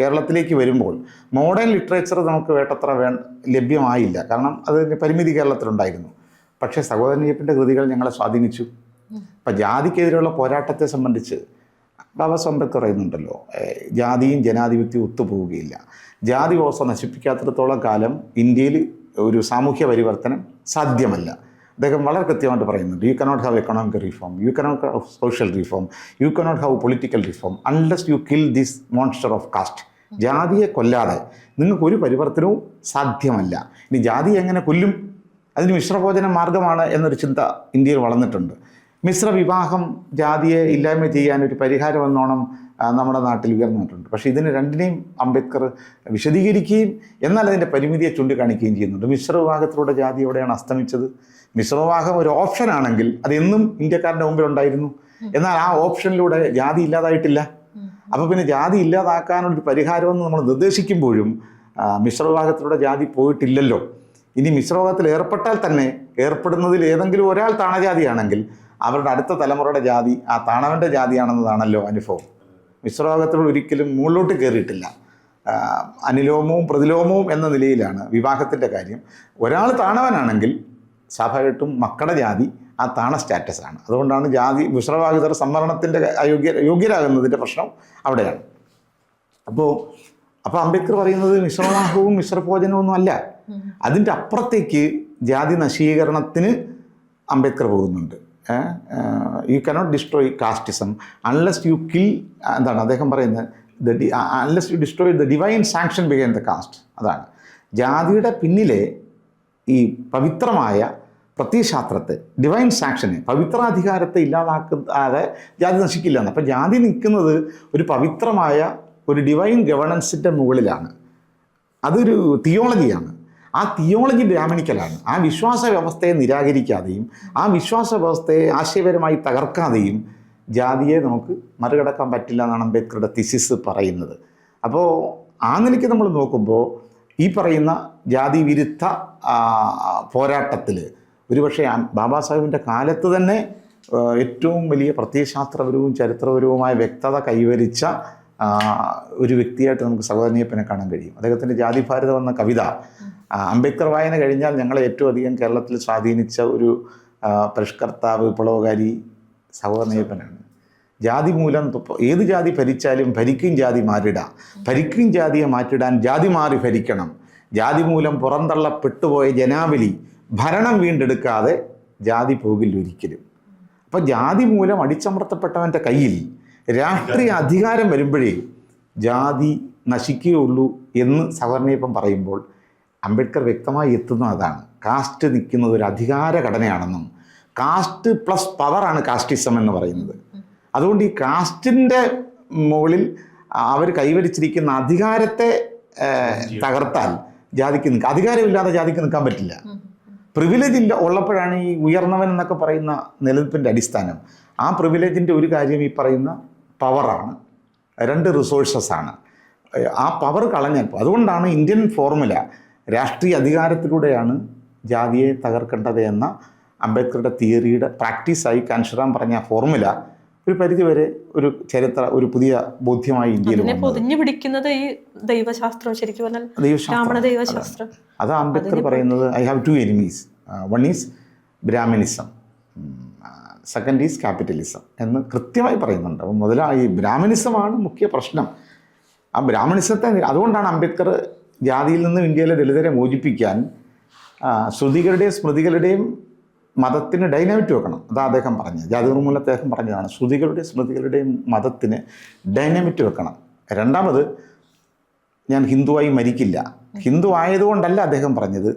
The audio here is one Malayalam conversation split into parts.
കേരളത്തിലേക്ക് വരുമ്പോൾ മോഡേൺ ലിറ്ററേച്ചർ നമുക്ക് വേണ്ടത്ര ലഭ്യമായില്ല. കാരണം അതിൻ്റെ പരിമിതി കേരളത്തിലുണ്ടായിരുന്നു. പക്ഷേ സഹോദരൻ അയ്യപ്പൻ്റെ കൃതികൾ ഞങ്ങളെ സ്വാധീനിച്ചു. ഇപ്പം ജാതിക്കെതിരെയുള്ള പോരാട്ടത്തെ സംബന്ധിച്ച് ബാബാ സാഹേബ് അംബേദ്കർ പറയുന്നുണ്ടല്ലോ, ജാതിയും ജനാധിപത്യവും ഒത്തുപോവുകയില്ല. ജാതി വ്യവസ്ഥ നശിപ്പിക്കാത്തിടത്തോളം കാലം ഇന്ത്യയിൽ ഒരു സാമൂഹ്യ പരിവർത്തനം സാധ്യമല്ല. അദ്ദേഹം വളരെ കൃത്യമായിട്ട് പറയുന്നുണ്ട്, you cannot have economic reform, you cannot have social reform, you cannot have political reform unless you kill this monster of caste. ജാതിയെ കൊല്ലാതെ നിങ്ങൾക്കൊരു പരിവർത്തനവും സാധ്യമല്ല. ഇനി ജാതി എങ്ങനെ കൊല്ലും? അതിന് മിശ്രഭോജന മാർഗമാണ് എന്നൊരു ചിന്ത ഇന്ത്യയിൽ വളർന്നിട്ടുണ്ട്. മിശ്ര വിവാഹം ജാതിയെ ഇല്ലായ്മ ചെയ്യാനൊരു പരിഹാരമെന്നോണം നമ്മുടെ നാട്ടിൽ ഉയർന്നിട്ടുണ്ട്. പക്ഷേ ഇതിന് രണ്ടിനെയും അംബേദ്കർ വിശദീകരിക്കുകയും എന്നാൽ അതിൻ്റെ പരിമിതിയെ ചൂണ്ടിക്കാണിക്കുകയും ചെയ്യുന്നുണ്ട്. മിശ്രവിവാഹത്തിലൂടെ ജാതി എവിടെയാണ് അസ്തമിച്ചത്? മിശ്രവിവാഹം ഒരു ഓപ്ഷനാണെങ്കിൽ അതെന്നും ഇന്ത്യക്കാരുടെ മുമ്പിലുണ്ടായിരുന്നു. എന്നാൽ ആ ഓപ്ഷനിലൂടെ ജാതി ഇല്ലാതായിട്ടില്ല. അപ്പോൾ പിന്നെ ജാതി ഇല്ലാതാക്കാനൊരു പരിഹാരമെന്ന് നമ്മൾ നിർദ്ദേശിക്കുമ്പോഴും മിശ്രവിവാഹത്തിലൂടെ ജാതി പോയിട്ടില്ലല്ലോ. ഇനി മിശ്രവിവാഹത്തിൽ ഏർപ്പെട്ടാൽ തന്നെ ഏർപ്പെടുന്നതിൽ ഏതെങ്കിലും ഒരാൾ താണജാതിയാണെങ്കിൽ അവരുടെ അടുത്ത തലമുറയുടെ ജാതി ആ താണവൻ്റെ ജാതിയാണെന്നതാണല്ലോ അനുഭവം. മിശ്രവിവാഹത്തിലൂടെ ഒരിക്കലും മുകളിലോട്ട് കയറിയിട്ടില്ല. അനുലോമവും പ്രതിലോമവും എന്ന നിലയിലാണ് വിവാഹത്തിൻ്റെ കാര്യം. ഒരാൾ താണവനാണെങ്കിൽ സ്വാഭാവികമായിട്ടും മക്കളുടെ ജാതി ആ താണ സ്റ്റാറ്റസാണ്. അതുകൊണ്ടാണ് ജാതി മിശ്രവിവാഹിതർ സംവരണത്തിൻ്റെ യോഗ്യരാകുന്നതിൻ്റെ പ്രശ്നം അവിടെയാണ്. അപ്പോൾ അംബേദ്കർ പറയുന്നത് മിശ്രവിവാഹവും മിശ്രഭോജനമൊന്നും അല്ല. അതിൻ്റെ അപ്പുറത്തേക്ക് ജാതി നശീകരണത്തിന് അംബേദ്കർ പോകുന്നുണ്ട്. You cannot destroy casteism unless you kill, എന്താണ് അദ്ദേഹം പറയുന്നത്, unless you destroy the divine sanction behind the caste. അതാണ് ജാതിയുടെ പിന്നിലെ ഈ പവിത്രമായ പ്രത്യയശാസ്ത്രത്തെ, ഡിവൈൻ സാങ്ഷനെ, പവിത്രാധികാരത്തെ ഇല്ലാതാക്കാതെ ജാതി നശിക്കില്ല. അപ്പം ജാതി നിൽക്കുന്നത് ഒരു പവിത്രമായ ഒരു ഡിവൈൻ ഗവേണൻസിൻ്റെ മുകളിലാണ്. അതൊരു തിയോളജിയാണ്. ആ തിയോളജി ബ്രാഹ്മണിക്കലാണ്. ആ വിശ്വാസ വ്യവസ്ഥയെ നിരാകരിക്കാതെയും ആ വിശ്വാസ വ്യവസ്ഥയെ ആശയപരമായി തകർക്കാതെയും ജാതിയെ നമുക്ക് മറികടക്കാൻ പറ്റില്ല എന്നാണ് അംബേദ്കറുടെ തിസിസ് പറയുന്നത്. അപ്പോൾ ആ നിലയ്ക്ക് നമ്മൾ നോക്കുമ്പോൾ ഈ പറയുന്ന ജാതി വിരുദ്ധ പോരാട്ടത്തിൽ ഒരുപക്ഷെ ബാബാ സാഹേബിൻ്റെ കാലത്ത് തന്നെ ഏറ്റവും വലിയ പ്രത്യയശാസ്ത്രപരവും ചരിത്രപരവുമായ വ്യക്തത കൈവരിച്ച ഒരു വ്യക്തിയായിട്ട് നമുക്ക് സഹോദരൻ അയ്യപ്പനെ കാണാൻ കഴിയും. അദ്ദേഹത്തിൻ്റെ ജാതി ഭാരതം എന്ന കവിത അംബേദ്കർ വായന കഴിഞ്ഞാൽ ഞങ്ങളെ ഏറ്റവും അധികം കേരളത്തിൽ സ്വാധീനിച്ച ഒരു പരിഷ്കർത്താവ്, വിപ്ലവകാരി സഹോദരൻ അയ്യപ്പനാണ്. ജാതി മൂലം ഏത് ജാതി ഭരിച്ചാലും ഭരിക്കും ജാതി മാറിടാം, ഭരിക്കും ജാതിയെ മാറ്റിടാൻ ജാതി മാറി ഭരിക്കണം, ജാതി മൂലം പുറന്തള്ളപ്പെട്ടുപോയ ജനാവലി ഭരണം വീണ്ടെടുക്കാതെ ജാതി പോകില്ല ഒരിക്കലും. അപ്പം ജാതി മൂലം അടിച്ചമർത്തപ്പെട്ടവൻ്റെ കയ്യിൽ രാഷ്ട്രീയ അധികാരം വരുമ്പോഴേ ജാതി നശിക്കുകയുള്ളൂ എന്ന് സഹോദരൻ അയ്യപ്പൻ പറയുമ്പോൾ അംബേദ്കർ വ്യക്തമായി എത്തുന്ന അതാണ്. കാസ്റ്റ് നിൽക്കുന്നത് ഒരു അധികാര ഘടനയാണെന്നും കാസ്റ്റ് പ്ലസ് പവറാണ് കാസ്റ്റിസം എന്ന് പറയുന്നത്. അതുകൊണ്ട് ഈ കാസ്റ്റിൻ്റെ മുകളിൽ അവർ കൈവരിച്ചിരിക്കുന്ന അധികാരത്തെ തകർത്താൽ ജാതിക്ക് അധികാരമില്ലാതെ ജാതിക്ക് നിൽക്കാൻ പറ്റില്ല. പ്രിവിലേജ് ഉള്ളപ്പോഴാണ് ഈ ഉയർന്നവൻ എന്നൊക്കെ പറയുന്ന നിലനിൽപ്പിൻ്റെ അടിസ്ഥാനം. ആ പ്രിവിലേജിൻ്റെ ഒരു കാര്യം ഈ പറയുന്ന പവറാണ്, രണ്ട് റിസോഴ്സസാണ്. ആ പവർ കളഞ്ഞാൽ അതുകൊണ്ടാണ് ഇന്ത്യൻ ഫോർമുല രാഷ്ട്രീയ അധികാരത്തിലൂടെയാണ് ജാതിയെ തകർക്കേണ്ടത് എന്ന അംബേദ്കറുടെ തിയറിയുടെ പ്രാക്ടീസായി കാൻഷറാം പറഞ്ഞ ഫോർമുല ഒരു പരിധിവരെ ഒരു പുതിയ ബോധ്യമായി ഇന്ത്യയിൽ പൊതിഞ്ഞു പിടിക്കുന്നത് ഈ ദൈവശാസ്ത്രം, ശരിക്കും പറഞ്ഞാൽ ദൈവശാസ്ത്രം. അത് അംബേദ്കർ പറയുന്നത് I have two enemies, one is Brahminism, second is capitalism എന്ന് കൃത്യമായി പറയുന്നുണ്ട്. അപ്പം ഈ ബ്രാഹ്മണിസമാണ് മുഖ്യ പ്രശ്നം. ആ ബ്രാഹ്മണിസത്തെ അതുകൊണ്ടാണ് അംബേദ്കർ ജാതിയിൽ നിന്നും ഇന്ത്യയിലെ ദളിതരെ മോചിപ്പിക്കാൻ ശ്രുതികളുടെയും സ്മൃതികളുടെയും മതത്തിന് ഡൈനാമിറ്റ് വെക്കണം. അതാ അദ്ദേഹം പറഞ്ഞത്, ജാതി നിർമൂലനത്തെ അദ്ദേഹം പറഞ്ഞതാണ്. ശ്രുതികളുടെയും സ്മൃതികളുടെയും മതത്തിന് ഡൈനാമിറ്റ് വെക്കണം. രണ്ടാമത്, ഞാൻ ഹിന്ദുവായി മരിക്കില്ല. ഹിന്ദു ആയതുകൊണ്ടല്ല അദ്ദേഹം പറഞ്ഞത്.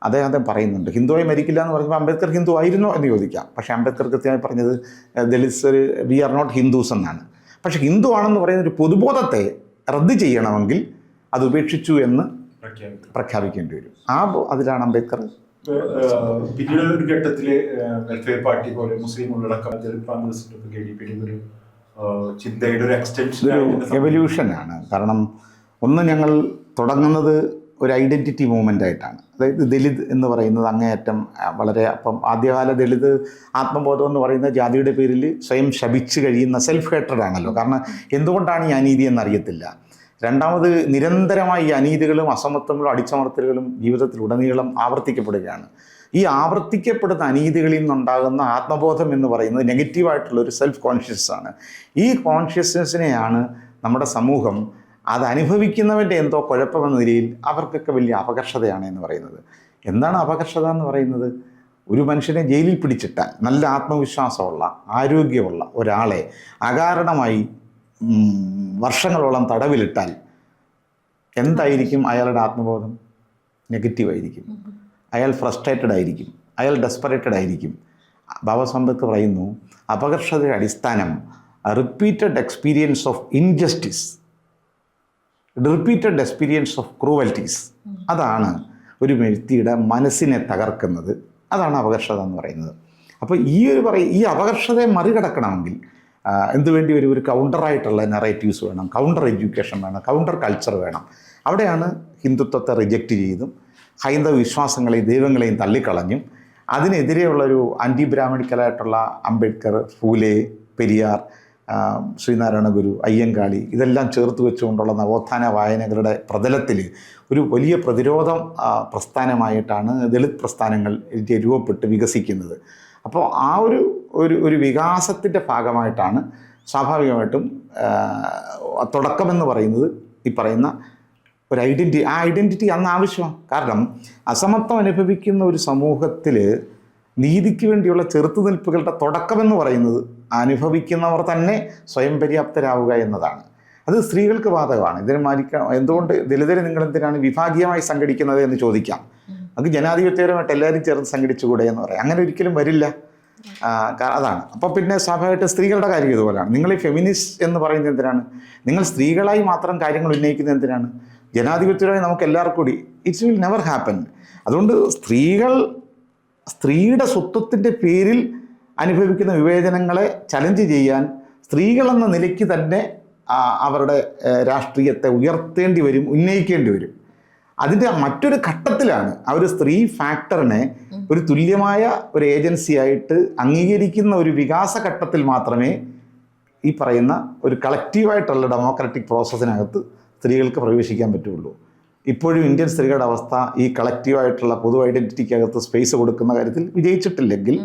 അദ്ദേഹം പറയുന്നുണ്ട് ഹിന്ദുവായി മരിക്കില്ല എന്ന് പറയുമ്പോൾ അംബേദ്കർ ഹിന്ദു ആയിരുന്നോ എന്ന് ചോദിക്കാം. പക്ഷേ അംബേദ്കർ കൃത്യമായി പറഞ്ഞത് Dalits V are not Hindus എന്നാണ്. പക്ഷേ ഹിന്ദു ആണെന്ന് പറയുന്ന ഒരു പൊതുബോധത്തെ റദ്ദ് ചെയ്യണമെങ്കിൽ അത് ഉപേക്ഷിച്ചു എന്ന് പ്രഖ്യാപിക്കേണ്ടി വരും. അതിലാണ് അംബേദ്കർ പിന്നീട് ഒരു ഘട്ടത്തില് വെൽഫെയർ പാർട്ടി പോലെ മുസ്ലിം ഉള്ളടക്കം ഒരു ചിന്തയുടെ ഒരു എക്സ്റ്റൻഷൻ, എവല്യൂഷനാണ്. കാരണം ഒന്ന്, ഞങ്ങൾ തുടങ്ങുന്നത് ഒരു ഐഡൻറ്റിറ്റി മൂവ്മെൻ്റ് ആയിട്ടാണ്. അതായത് ദലിത് എന്ന് പറയുന്നത് അങ്ങേയറ്റം വളരെ, അപ്പം ആദ്യകാല ദലിത് ആത്മബോധം എന്ന് പറയുന്ന ജാതിയുടെ പേരിൽ സ്വയം ശപിച്ച് കഴിയുന്ന സെൽഫ് ഹേറ്റഡ് ആണല്ലോ. കാരണം എന്തുകൊണ്ടാണ് ഈ അനീതി എന്നറിയത്തില്ല. രണ്ടാമത് നിരന്തരമായി ഈ അനീതികളും അസമത്വങ്ങളും അടിച്ചമർത്തലുകളും ജീവിതത്തിലുടനീളം ആവർത്തിക്കപ്പെടുകയാണ്. ഈ ആവർത്തിക്കപ്പെടുന്ന അനീതികളിൽ നിന്നുണ്ടാകുന്ന ആത്മബോധം എന്ന് പറയുന്നത് നെഗറ്റീവായിട്ടുള്ളൊരു സെൽഫ് കോൺഷ്യസ് ആണ്. ഈ കോൺഷ്യസ്നെസ്സിനെയാണ് നമ്മുടെ സമൂഹം അത് അനുഭവിക്കുന്നവൻ്റെ എന്തോ കുഴപ്പമെന്ന നിലയിൽ അവർക്കൊക്കെ വലിയ അപകർഷതയാണ് എന്ന് പറയുന്നത്. എന്താണ് അപകർഷത എന്ന് പറയുന്നത്? ഒരു മനുഷ്യനെ ജയിലിൽ പിടിച്ചിട്ടാൽ, നല്ല ആത്മവിശ്വാസമുള്ള ആരോഗ്യമുള്ള ഒരാളെ അകാരണമായി വർഷങ്ങളോളം തടവിലിട്ടാൽ എന്തായിരിക്കും അയാളുടെ ആത്മബോധം? നെഗറ്റീവായിരിക്കും. അയാൾ ഫ്രസ്ട്രേറ്റഡ് ആയിരിക്കും, അയാൾ ഡെസ്പറേറ്റഡ് ആയിരിക്കും. ബാബാസാഹേബ് അംബേദ്കർ പറയുന്നു, അപകർഷതയുടെ അടിസ്ഥാനം repeated experience of injustice, repeated experience of cruelties. അതാണ് ഒരു വ്യക്തിയുടെ മനസ്സിനെ തകർക്കുന്നത്. അതാണ് അപകർഷത എന്ന് പറയുന്നത്. അപ്പോൾ ഈ അപകർഷതയെ മറികടക്കണമെങ്കിൽ എന്ത് വേണ്ടി വരും? ഒരു കൗണ്ടറായിട്ടുള്ള നെറേറ്റീവ്സ് വേണം, കൗണ്ടർ എഡ്യൂക്കേഷൻ വേണം, കൗണ്ടർ കൾച്ചർ വേണം. അവിടെയാണ് ഹിന്ദുത്വത്തെ റിജക്റ്റ് ചെയ്തും ഹൈന്ദവ വിശ്വാസങ്ങളെയും ദൈവങ്ങളെയും തള്ളിക്കളഞ്ഞും അതിനെതിരെയുള്ളൊരു ആൻറ്റി ബ്രാഹ്മണിക്കലായിട്ടുള്ള അംബേദ്കർ, ഫൂലെ, പെരിയാർ, ശ്രീനാരായണ ഗുരു, അയ്യങ്കാളി ഇതെല്ലാം ചേർത്ത് വെച്ചുകൊണ്ടുള്ള നവോത്ഥാന വായനകളുടെ പ്രതലത്തിൽ ഒരു വലിയ പ്രതിരോധം പ്രസ്ഥാനമായിട്ടാണ് ദളിത് പ്രസ്ഥാനങ്ങൾ രൂപപ്പെട്ട് വികസിക്കുന്നത്. അപ്പോൾ ആ ഒരു വികാസത്തിൻ്റെ ഭാഗമായിട്ടാണ് സ്വാഭാവികമായിട്ടും തുടക്കമെന്ന് പറയുന്നത് ഈ പറയുന്ന ഒരു ഐഡൻറ്റിറ്റി. ആ ഐഡൻറ്റിറ്റി അന്ന് ആവശ്യമാണ്. കാരണം അസമത്വം അനുഭവിക്കുന്ന ഒരു സമൂഹത്തിൽ നീതിക്ക് വേണ്ടിയുള്ള ചെറുത്തുനിൽപ്പുകളുടെ തുടക്കമെന്ന് പറയുന്നത് അനുഭവിക്കുന്നവർ തന്നെ സ്വയം പര്യാപ്തരാവുക എന്നതാണ്. അത് സ്ത്രീകൾക്ക് ബാധകമാണ്. ഇതിന് എന്തുകൊണ്ട് ദലിതരെ നിങ്ങളെന്തിനാണ് വിഭാഗീയമായി സംഘടിക്കുന്നത് എന്ന് ചോദിക്കാം. നമുക്ക് ജനാധിപത്യപരമായിട്ട് എല്ലാവരും ചേർന്ന് സംഘടിച്ചുകൂടെ എന്ന് പറയാം. അങ്ങനെ ഒരിക്കലും വരില്ല. അതാണ്. അപ്പോൾ പിന്നെ സ്വാഭാവികമായിട്ട് സ്ത്രീകളുടെ കാര്യം ഇതുപോലെയാണ്. നിങ്ങൾ ഈ ഫെമിനിസ്റ്റ് എന്ന് പറയുന്നത് എന്തിനാണ്? നിങ്ങൾ സ്ത്രീകളായി മാത്രം കാര്യങ്ങൾ ഉന്നയിക്കുന്നത് എന്തിനാണ്? ജനാധിപത്യപരമായി നമുക്ക് എല്ലാവർക്കും കൂടി ഇറ്റ്സ് വിൽ നെവർ ഹാപ്പൻ. അതുകൊണ്ട് സ്ത്രീയുടെ സ്വത്വത്തിൻ്റെ പേരിൽ അനുഭവിക്കുന്ന വിവേചനങ്ങളെ ചലഞ്ച് ചെയ്യാൻ സ്ത്രീകളെന്ന നിലയ്ക്ക് തന്നെ അവരുടെ രാഷ്ട്രീയത്തെ ഉയർത്തേണ്ടി വരും, ഉന്നയിക്കേണ്ടി വരും. അതിൻ്റെ മറ്റൊരു ഘട്ടത്തിലാണ് ആ ഒരു സ്ത്രീ ഫാക്ടറിനെ ഒരു തുല്യമായ ഒരു ഏജൻസിയായിട്ട് അംഗീകരിക്കുന്ന ഒരു വികാസ ഘട്ടത്തിൽ മാത്രമേ ഈ പറയുന്ന ഒരു കളക്റ്റീവായിട്ടുള്ള ഡെമോക്രാറ്റിക് പ്രോസസ്സിനകത്ത് സ്ത്രീകൾക്ക് പ്രവേശിക്കാൻ പറ്റുള്ളൂ. ഇപ്പോഴും ഇന്ത്യൻ സ്ത്രീകളുടെ അവസ്ഥ ഈ കളക്റ്റീവായിട്ടുള്ള പൊതു ഐഡൻറ്റിറ്റിക്കകത്ത് സ്പേസ് കൊടുക്കുന്ന കാര്യത്തിൽ വിജയിച്ചിട്ടില്ലെങ്കിൽ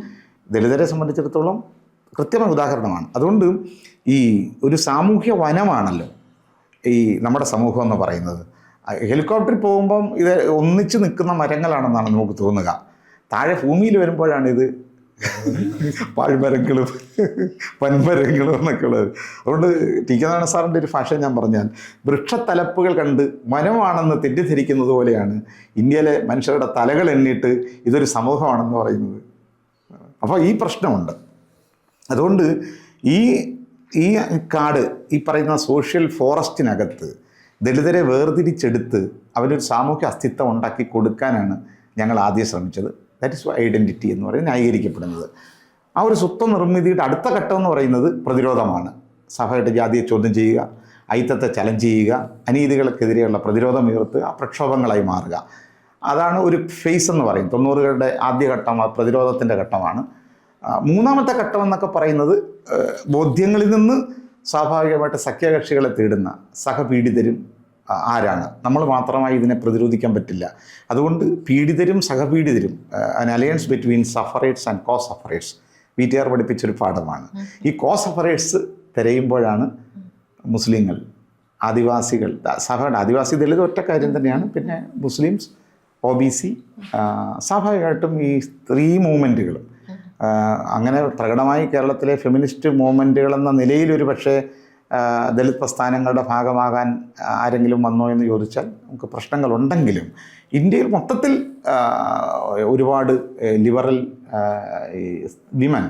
ദലിതരെ സംബന്ധിച്ചിടത്തോളം കൃത്യമായ ഉദാഹരണമാണ്. അതുകൊണ്ട് ഈ ഒരു സാമൂഹ്യ വനമാണല്ലോ ഈ നമ്മുടെ സമൂഹം എന്ന് പറയുന്നത്. ഹെലികോപ്റ്ററിൽ പോകുമ്പം ഇത് ഒന്നിച്ച് നിൽക്കുന്ന മരങ്ങളാണെന്നാണ് നമുക്ക് തോന്നുക. താഴെ ഭൂമിയിൽ വരുമ്പോഴാണിത് പാഴ്മരങ്ങളും വൻമരങ്ങളും എന്നൊക്കെ ഉള്ളത്. അതുകൊണ്ട് ടി കെ നാരായണ സാറിൻ്റെ ഒരു ഭാഷ ഞാൻ പറഞ്ഞാൽ, വൃക്ഷത്തലപ്പുകൾ കണ്ട് വനമാണെന്ന് തെറ്റിദ്ധരിക്കുന്നത് പോലെയാണ് ഇന്ത്യയിലെ മനുഷ്യരുടെ തലകൾ എണ്ണിയിട്ട് ഇതൊരു സമൂഹമാണെന്ന് പറയുന്നത്. അപ്പോൾ ഈ പ്രശ്നമുണ്ട്. അതുകൊണ്ട് ഈ കാട്, ഈ പറയുന്ന സോഷ്യൽ ഫോറസ്റ്റിനകത്ത് ദലിതരെ വേർതിരിച്ചെടുത്ത് അവരൊരു സാമൂഹ്യ അസ്തിത്വം ഉണ്ടാക്കി കൊടുക്കാനാണ് ഞങ്ങൾ ആദ്യം ശ്രമിച്ചത്. ദാറ്റ് ഇസ് ഐഡൻറ്റിറ്റി എന്ന് പറയുന്നത് ന്യായീകരിക്കപ്പെടുന്നത്. ആ ഒരു സ്വത്വ നിർമ്മിതിയുടെ അടുത്ത ഘട്ടം എന്ന് പറയുന്നത് പ്രതിരോധമാണ്. സഭയുടെ ജാതിയെ ചോദ്യം ചെയ്യുക, ഐത്തത്തെ ചലഞ്ച് ചെയ്യുക, അനീതികൾക്കെതിരെയുള്ള പ്രതിരോധം ഉയർത്തുക, പ്രക്ഷോഭങ്ങളായി മാറുക. അതാണ് ഒരു ഫേസ് എന്ന് പറയും. 90കളുടെ ആദ്യഘട്ടം പ്രതിരോധത്തിൻ്റെ ഘട്ടമാണ്. മൂന്നാമത്തെ ഘട്ടം എന്നൊക്കെ പറയുന്നത് ബോധ്യങ്ങളിൽ നിന്ന് സ്വാഭാവികമായിട്ട് സഖ്യകക്ഷികളെ തേടുന്ന സഹപീഡിതരും ആരാണ്. നമ്മൾ മാത്രമായി ഇതിനെ പ്രതിരോധിക്കാൻ പറ്റില്ല. അതുകൊണ്ട് പീഡിതരും സഹപീഡിതരും, an alliance between sufferers and co sufferers, VTR പഠിപ്പിച്ചൊരു പാഠമാണ്. ഈ കോ സഫറേറ്റ്സ് തിരയുമ്പോഴാണ് മുസ്ലിങ്ങൾ, ആദിവാസികൾ, സഭയുടെ ആദിവാസി ദളിത് ഒറ്റ കാര്യം തന്നെയാണ്. പിന്നെ മുസ്ലിംസ്, OBC, സ്വാഭാവികമായിട്ടും ഈ സ്ത്രീ മൂവ്മെൻറ്റുകളും അങ്ങനെ പ്രകടമായി കേരളത്തിലെ ഫെമിനിസ്റ്റ് മൂവ്മെൻറ്റുകളെന്ന നിലയിലൊരു പക്ഷേ ദളിത് പ്രസ്ഥാനങ്ങളുടെ ഭാഗമാകാൻ ആരെങ്കിലും വന്നോ എന്ന് ചോദിച്ചാൽ നമുക്ക് പ്രശ്നങ്ങളുണ്ടെങ്കിലും ഇന്ത്യയിൽ മൊത്തത്തിൽ ഒരുപാട് ലിബറൽ വിമൻ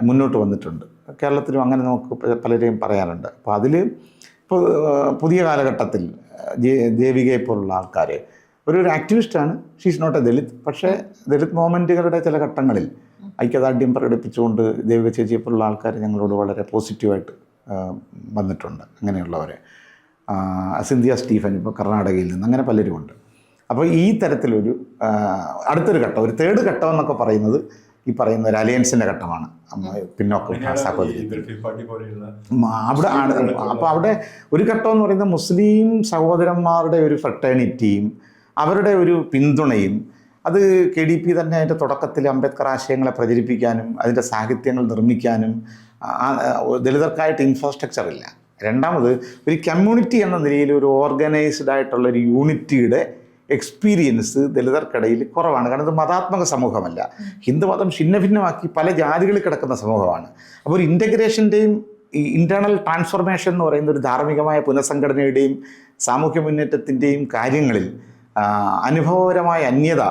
മുന്നോട്ട് വന്നിട്ടുണ്ട്. കേരളത്തിലും അങ്ങനെ നമുക്ക് പലരെയും പറയാറുണ്ട്. അപ്പോൾ അതിൽ ഇപ്പോൾ പുതിയ കാലഘട്ടത്തിൽ ദേവികയെപ്പോലുള്ള ആൾക്കാർ ഒരു ആക്ടിവിസ്റ്റാണ്. She's not a Dalit. പക്ഷേ ദലിത് മൂവ്മെൻറ്റുകളുടെ ചില ഘട്ടങ്ങളിൽ ഐക്യദാർഢ്യം പ്രകടിപ്പിച്ചുകൊണ്ട് ദേവിക ചേച്ചിയെപ്പോലുള്ള ആൾക്കാർ ഞങ്ങളോട് വളരെ പോസിറ്റീവായിട്ട് വന്നിട്ടുണ്ട്. അങ്ങനെയുള്ളവരെ സിന്ധ്യ സ്റ്റീഫൻ ഇപ്പോൾ കർണാടകയിൽ നിന്ന്, അങ്ങനെ പലരുമുണ്ട്. അപ്പോൾ ഈ തരത്തിലൊരു അടുത്തൊരു ഘട്ടം, ഒരു തേർഡ് ഘട്ടം എന്നൊക്കെ പറയുന്നത് ഈ പറയുന്ന ഒരു അലയൻസിൻ്റെ ഘട്ടമാണ് പിന്നോക്ക സഹോദരി. അവിടെ ആണ്. അപ്പോൾ അവിടെ ഒരു ഘട്ടം എന്ന് പറയുന്നത് മുസ്ലിം സഹോദരന്മാരുടെ ഒരു ഫ്രട്ടേണിറ്റിയും അവരുടെ ഒരു പിന്തുണയും, അത് KDP തന്നെ അതിൻ്റെ തുടക്കത്തിൽ അംബേദ്കർ ആശയങ്ങളെ പ്രചരിപ്പിക്കാനും അതിൻ്റെ സാഹിത്യങ്ങൾ നിർമ്മിക്കാനും ദളിതർക്കായിട്ട് ഇൻഫ്രാസ്ട്രക്ചർ ഇല്ല. രണ്ടാമത് ഒരു കമ്മ്യൂണിറ്റി എന്ന നിലയിൽ ഒരു ഓർഗനൈസ്ഡ് ആയിട്ടുള്ള ഒരു യൂണിറ്റിയുടെ എക്സ്പീരിയൻസ് ദളിതർക്കിടയിൽ കുറവാണ്. കാരണം ഇത് മതാത്മക സമൂഹമല്ല, ഹിന്ദുമതം ഛിന്ന ഭിന്നമാക്കി പല ജാതികളിൽ കിടക്കുന്ന സമൂഹമാണ്. അപ്പോൾ ഒരു ഇൻ്റഗ്രേഷൻ്റെയും ഈ ഇൻറ്റേർണൽ ട്രാൻസ്ഫോർമേഷൻ എന്ന് പറയുന്ന ഒരു ധാർമ്മികമായ പുനഃസംഘടനയുടെയും സാമൂഹ്യ മുന്നേറ്റത്തിൻ്റെയും കാര്യങ്ങളിൽ അനുഭവപരമായ അന്യത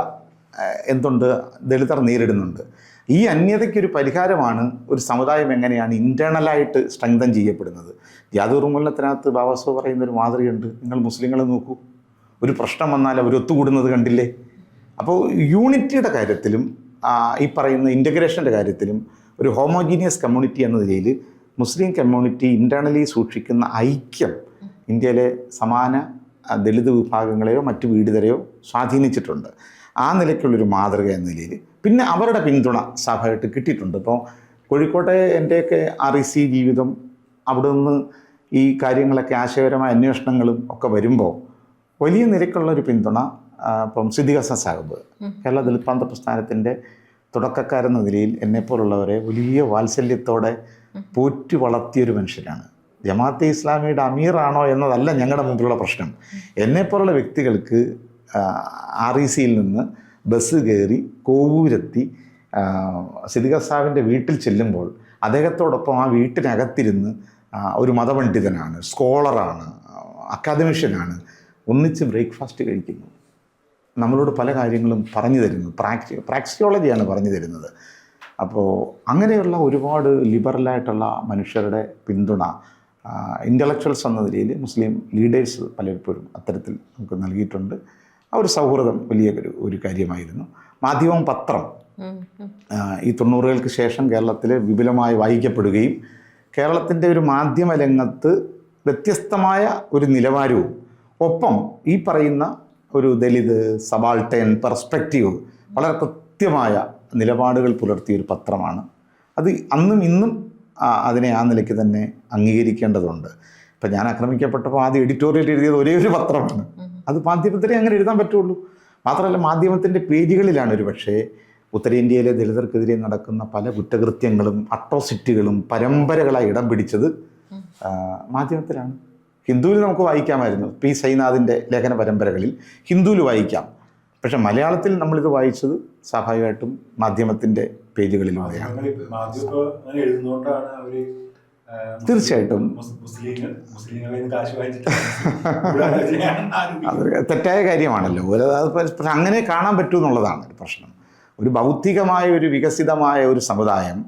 എന്തുണ്ട് ദളിതർ നേരിടുന്നുണ്ട്. ഈ അന്യതയ്ക്കൊരു പരിഹാരമാണ് ഒരു സമുദായം എങ്ങനെയാണ് ഇൻറ്റേർണലായിട്ട് സ്ട്രെങ്തൻ ചെയ്യപ്പെടുന്നത്. ജാതി ഉന്മൂലനത്തിനകത്ത് ബാബാസാഹ് പറയുന്നൊരു മാതൃകയുണ്ട്. നിങ്ങൾ മുസ്ലിങ്ങളെ നോക്കൂ, ഒരു പ്രശ്നം വന്നാൽ അവർ ഒത്തുകൂടുന്നത് കണ്ടില്ലേ. അപ്പോൾ യൂണിറ്റിയുടെ കാര്യത്തിലും ഈ പറയുന്ന ഇൻ്റഗ്രേഷൻ്റെ കാര്യത്തിലും ഒരു ഹോമോജീനിയസ് കമ്മ്യൂണിറ്റി എന്ന നിലയിൽ മുസ്ലിം കമ്മ്യൂണിറ്റി ഇൻറ്റേർണലി സൂക്ഷിക്കുന്ന ഐക്യം ഇന്ത്യയിലെ സമാന ദളിത് വിഭാഗങ്ങളെയോ മറ്റു പീഡിതരെയോ സ്വാധീനിച്ചിട്ടുണ്ട്. ആ നിലയ്ക്കുള്ളൊരു മാതൃക എന്ന നിലയിൽ പിന്നെ അവരുടെ പിന്തുണ സ്വാഭാവികമായിട്ട് കിട്ടിയിട്ടുണ്ട്. ഇപ്പോൾ കോഴിക്കോട്ടെ എൻ്റെയൊക്കെ REC ജീവിതം, അവിടെ നിന്ന് ഈ കാര്യങ്ങളൊക്കെ ആശയപരമായ അന്വേഷണങ്ങളും ഒക്കെ വരുമ്പോൾ വലിയ നിരക്കുള്ളൊരു പിന്തുണ ഇപ്പം സിദ്ദീഖ് ഹസൻ സാഹിബ് കേരള ദളിത് പ്രാന്ത പ്രസ്ഥാനത്തിൻ്റെ തുടക്കക്കാരെന്ന നിലയിൽ എന്നെപ്പോലുള്ളവരെ വലിയ വാത്സല്യത്തോടെ പോറ്റി വളർത്തിയൊരു മനുഷ്യനാണ്. ജമാഅത്തെ ഇസ്ലാമിയുടെ അമീറാണോ എന്നതല്ല ഞങ്ങളുടെ മുമ്പിലുള്ള പ്രശ്നം. എന്നെപ്പോലുള്ള വ്യക്തികൾക്ക് RECയിൽ നിന്ന് ബസ് കയറി കോവൂരെത്തി സിദ്ദീഖ് സാഹിബിൻ്റെ വീട്ടിൽ ചെല്ലുമ്പോൾ അദ്ദേഹത്തോടൊപ്പം ആ വീട്ടിനകത്തിരുന്ന് ഒരു മതപണ്ഡിതനാണ്, സ്കോളറാണ്, അക്കാദമിഷ്യനാണ്, ഒന്നിച്ച് ബ്രേക്ക്ഫാസ്റ്റ് കഴിക്കുന്നു, നമ്മളോട് പല കാര്യങ്ങളും പറഞ്ഞു തരുന്നു, പ്രാക്സിയോളജിയാണ് പറഞ്ഞു തരുന്നത്. അപ്പോൾ അങ്ങനെയുള്ള ഒരുപാട് ലിബറലായിട്ടുള്ള മനുഷ്യരുടെ പിന്തുണ ഇൻ്റലക്ച്വൽസ് എന്ന നിലയിൽ മുസ്ലിം ലീഡേഴ്സ് പലപ്പോഴും അത്തരത്തിൽ നമുക്ക് നൽകിയിട്ടുണ്ട്. ആ ഒരു സൗഹൃദം വലിയ ഒരു കാര്യമായിരുന്നു. മാധ്യമം, പത്രം ഈ 90-കൾക്ക് ശേഷം കേരളത്തിൽ വിപുലമായി വായിക്കപ്പെടുകയും കേരളത്തിൻ്റെ ഒരു മാധ്യമ രംഗത്ത് വ്യത്യസ്തമായ ഒരു നിലവാരവും ഒപ്പം ഈ പറയുന്ന ഒരു ദലിത് സബാൾട്ടേൺ പെർസ്പെക്റ്റീവ് വളരെ കൃത്യമായ നിലപാടുകൾ പുലർത്തിയൊരു പത്രമാണ്. അത് അന്നും ഇന്നും അതിനെ ആ നിലയ്ക്ക് തന്നെ അംഗീകരിക്കേണ്ടതുണ്ട്. ഇപ്പം ഞാൻ ആക്രമിക്കപ്പെട്ടപ്പോൾ ആദ്യം എഡിറ്റോറിയൽ എഴുതിയത് ഒരേ ഒരു പത്രമാണ്. അത് മാധ്യമത്തിനെ അങ്ങനെ എഴുതാൻ പറ്റുള്ളൂ. മാത്രമല്ല മാധ്യമത്തിൻ്റെ പേജുകളിലാണ് ഒരു പക്ഷേ ഉത്തരേന്ത്യയിലെ ദലിതർക്കെതിരെ നടക്കുന്ന പല കുറ്റകൃത്യങ്ങളും അട്രോസിറ്റികളും പരമ്പരകളായി ഇടം പിടിച്ചത് മാധ്യമത്തിലാണ്. ഹിന്ദുവിൽ നമുക്ക് വായിക്കാമായിരുന്നു, P. സൈനാഥിൻ്റെ ലേഖന പരമ്പരകളിൽ ഹിന്ദുവിൽ വായിക്കാം. പക്ഷെ മലയാളത്തിൽ നമ്മളിത് വായിച്ചത് സ്വാഭാവികമായിട്ടും മാധ്യമത്തിൻ്റെ പേജുകളിലൂടെയാണ്. തീർച്ചയായിട്ടും അത് തെറ്റായ കാര്യമാണല്ലോ. അത് അങ്ങനെ കാണാൻ പറ്റൂ എന്നുള്ളതാണ് ഒരു പ്രശ്നം. ഒരു ഭൗതികമായ ഒരു വികസിതമായ ഒരു സമുദായം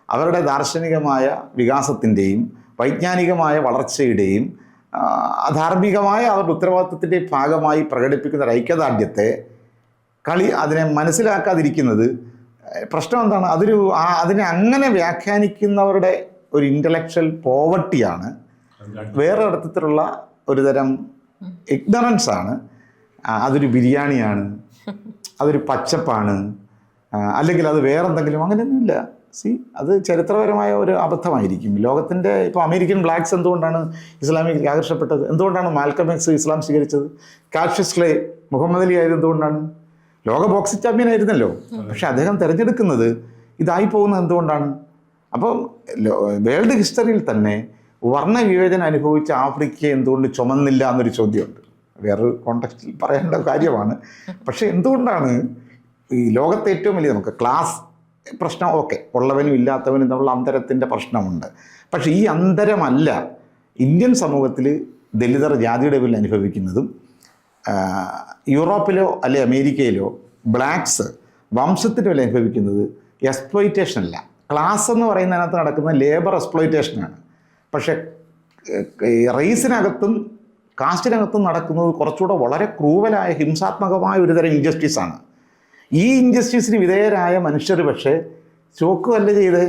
അവരുടെ ദാർശനികമായ വികാസത്തിൻ്റെയും വൈജ്ഞാനികമായ വളർച്ചയുടെയും അധാർമികമായ അവരുടെ ഉത്തരവാദിത്വത്തിൻ്റെ ഭാഗമായി പ്രകടിപ്പിക്കുന്ന ഒരു ഐക്യദാർഢ്യത്തെ അതിനെ മനസ്സിലാക്കാതിരിക്കുന്നത് പ്രശ്നം എന്താണ്? അതിനെ അങ്ങനെ വ്യാഖ്യാനിക്കുന്നവരുടെ ഒരു ഇൻ്റലക്ച്വൽ പോവർട്ടിയാണ്, വേറെ അർത്ഥത്തിലുള്ള ഒരു തരം ഇഗ്നറൻസാണ്. അതൊരു ബിരിയാണിയാണ്, അതൊരു പച്ചപ്പാണ്, അല്ലെങ്കിൽ അത് വേറെന്തെങ്കിലും, അങ്ങനെയൊന്നുമില്ല. അത് ചരിത്രപരമായ ഒരു അബദ്ധമായിരിക്കും. ലോകത്തിൻ്റെ ഇപ്പോൾ അമേരിക്കൻ ബ്ലാക്സ് എന്തുകൊണ്ടാണ് ഇസ്ലാമിലേക്ക് ആകർഷപ്പെട്ടത്? എന്തുകൊണ്ടാണ് മാൽക്കം എക്സ് ഇസ്ലാം സ്വീകരിച്ചത്? കാഷ്യസ് ക്ലേ മുഹമ്മദ് അലി ആയത് എന്തുകൊണ്ടാണ്? ലോക ബോക്സിംഗ് ചാമ്പ്യൻ ആയിരുന്നല്ലോ. പക്ഷെ അദ്ദേഹം തിരഞ്ഞെടുക്കുന്നത് ഇതായി പോകുന്നത് എന്തുകൊണ്ടാണ്? അപ്പം വേൾഡ് ഹിസ്റ്ററിയിൽ തന്നെ വർണ്ണവിവേചനം അനുഭവിച്ച ആഫ്രിക്കയെ എന്തുകൊണ്ട് ചുമന്നില്ല എന്നൊരു ചോദ്യമുണ്ട്. വേറൊരു കോണ്ടെക്സ്റ്റിൽ പറയേണ്ട കാര്യമാണ്. പക്ഷേ എന്തുകൊണ്ടാണ് ഈ ലോകത്തെ ഏറ്റവും വലിയ നമുക്ക് ക്ലാസ് പ്രശ്നം ഓക്കെ, ഉള്ളവനും ഇല്ലാത്തവനും തമ്മിലുള്ള അന്തരത്തിൻ്റെ പ്രശ്നമുണ്ട്. പക്ഷേ ഈ അന്തരമല്ല ഇന്ത്യൻ സമൂഹത്തിൽ ദലിതർ ജാതിയുടെ പേരിൽ അനുഭവിക്കുന്നതും യൂറോപ്പിലോ അല്ലെ അമേരിക്കയിലോ ബ്ലാക്സ് വംശത്തിൻ്റെ പേരിൽ അനുഭവിക്കുന്നത് എക്സ്പ്ലോയിറ്റേഷനല്ല. ക്ലാസ് എന്ന് പറയുന്നതിനകത്ത് നടക്കുന്ന ലേബർ എക്സ്പ്ലോയിറ്റേഷനാണ്. പക്ഷേ റേസിനകത്തും കാസ്റ്റിനകത്തും നടക്കുന്നത് കുറച്ചുകൂടെ വളരെ ക്രൂവലായ ഹിംസാത്മകമായ ഒരു തരം ഇൻജസ്റ്റിസാണ്. ഈ ഇൻജസ്റ്റിസിന് വിധേയരായ മനുഷ്യർ പക്ഷേ ചോക്കുകയല്ല ചെയ്തേ.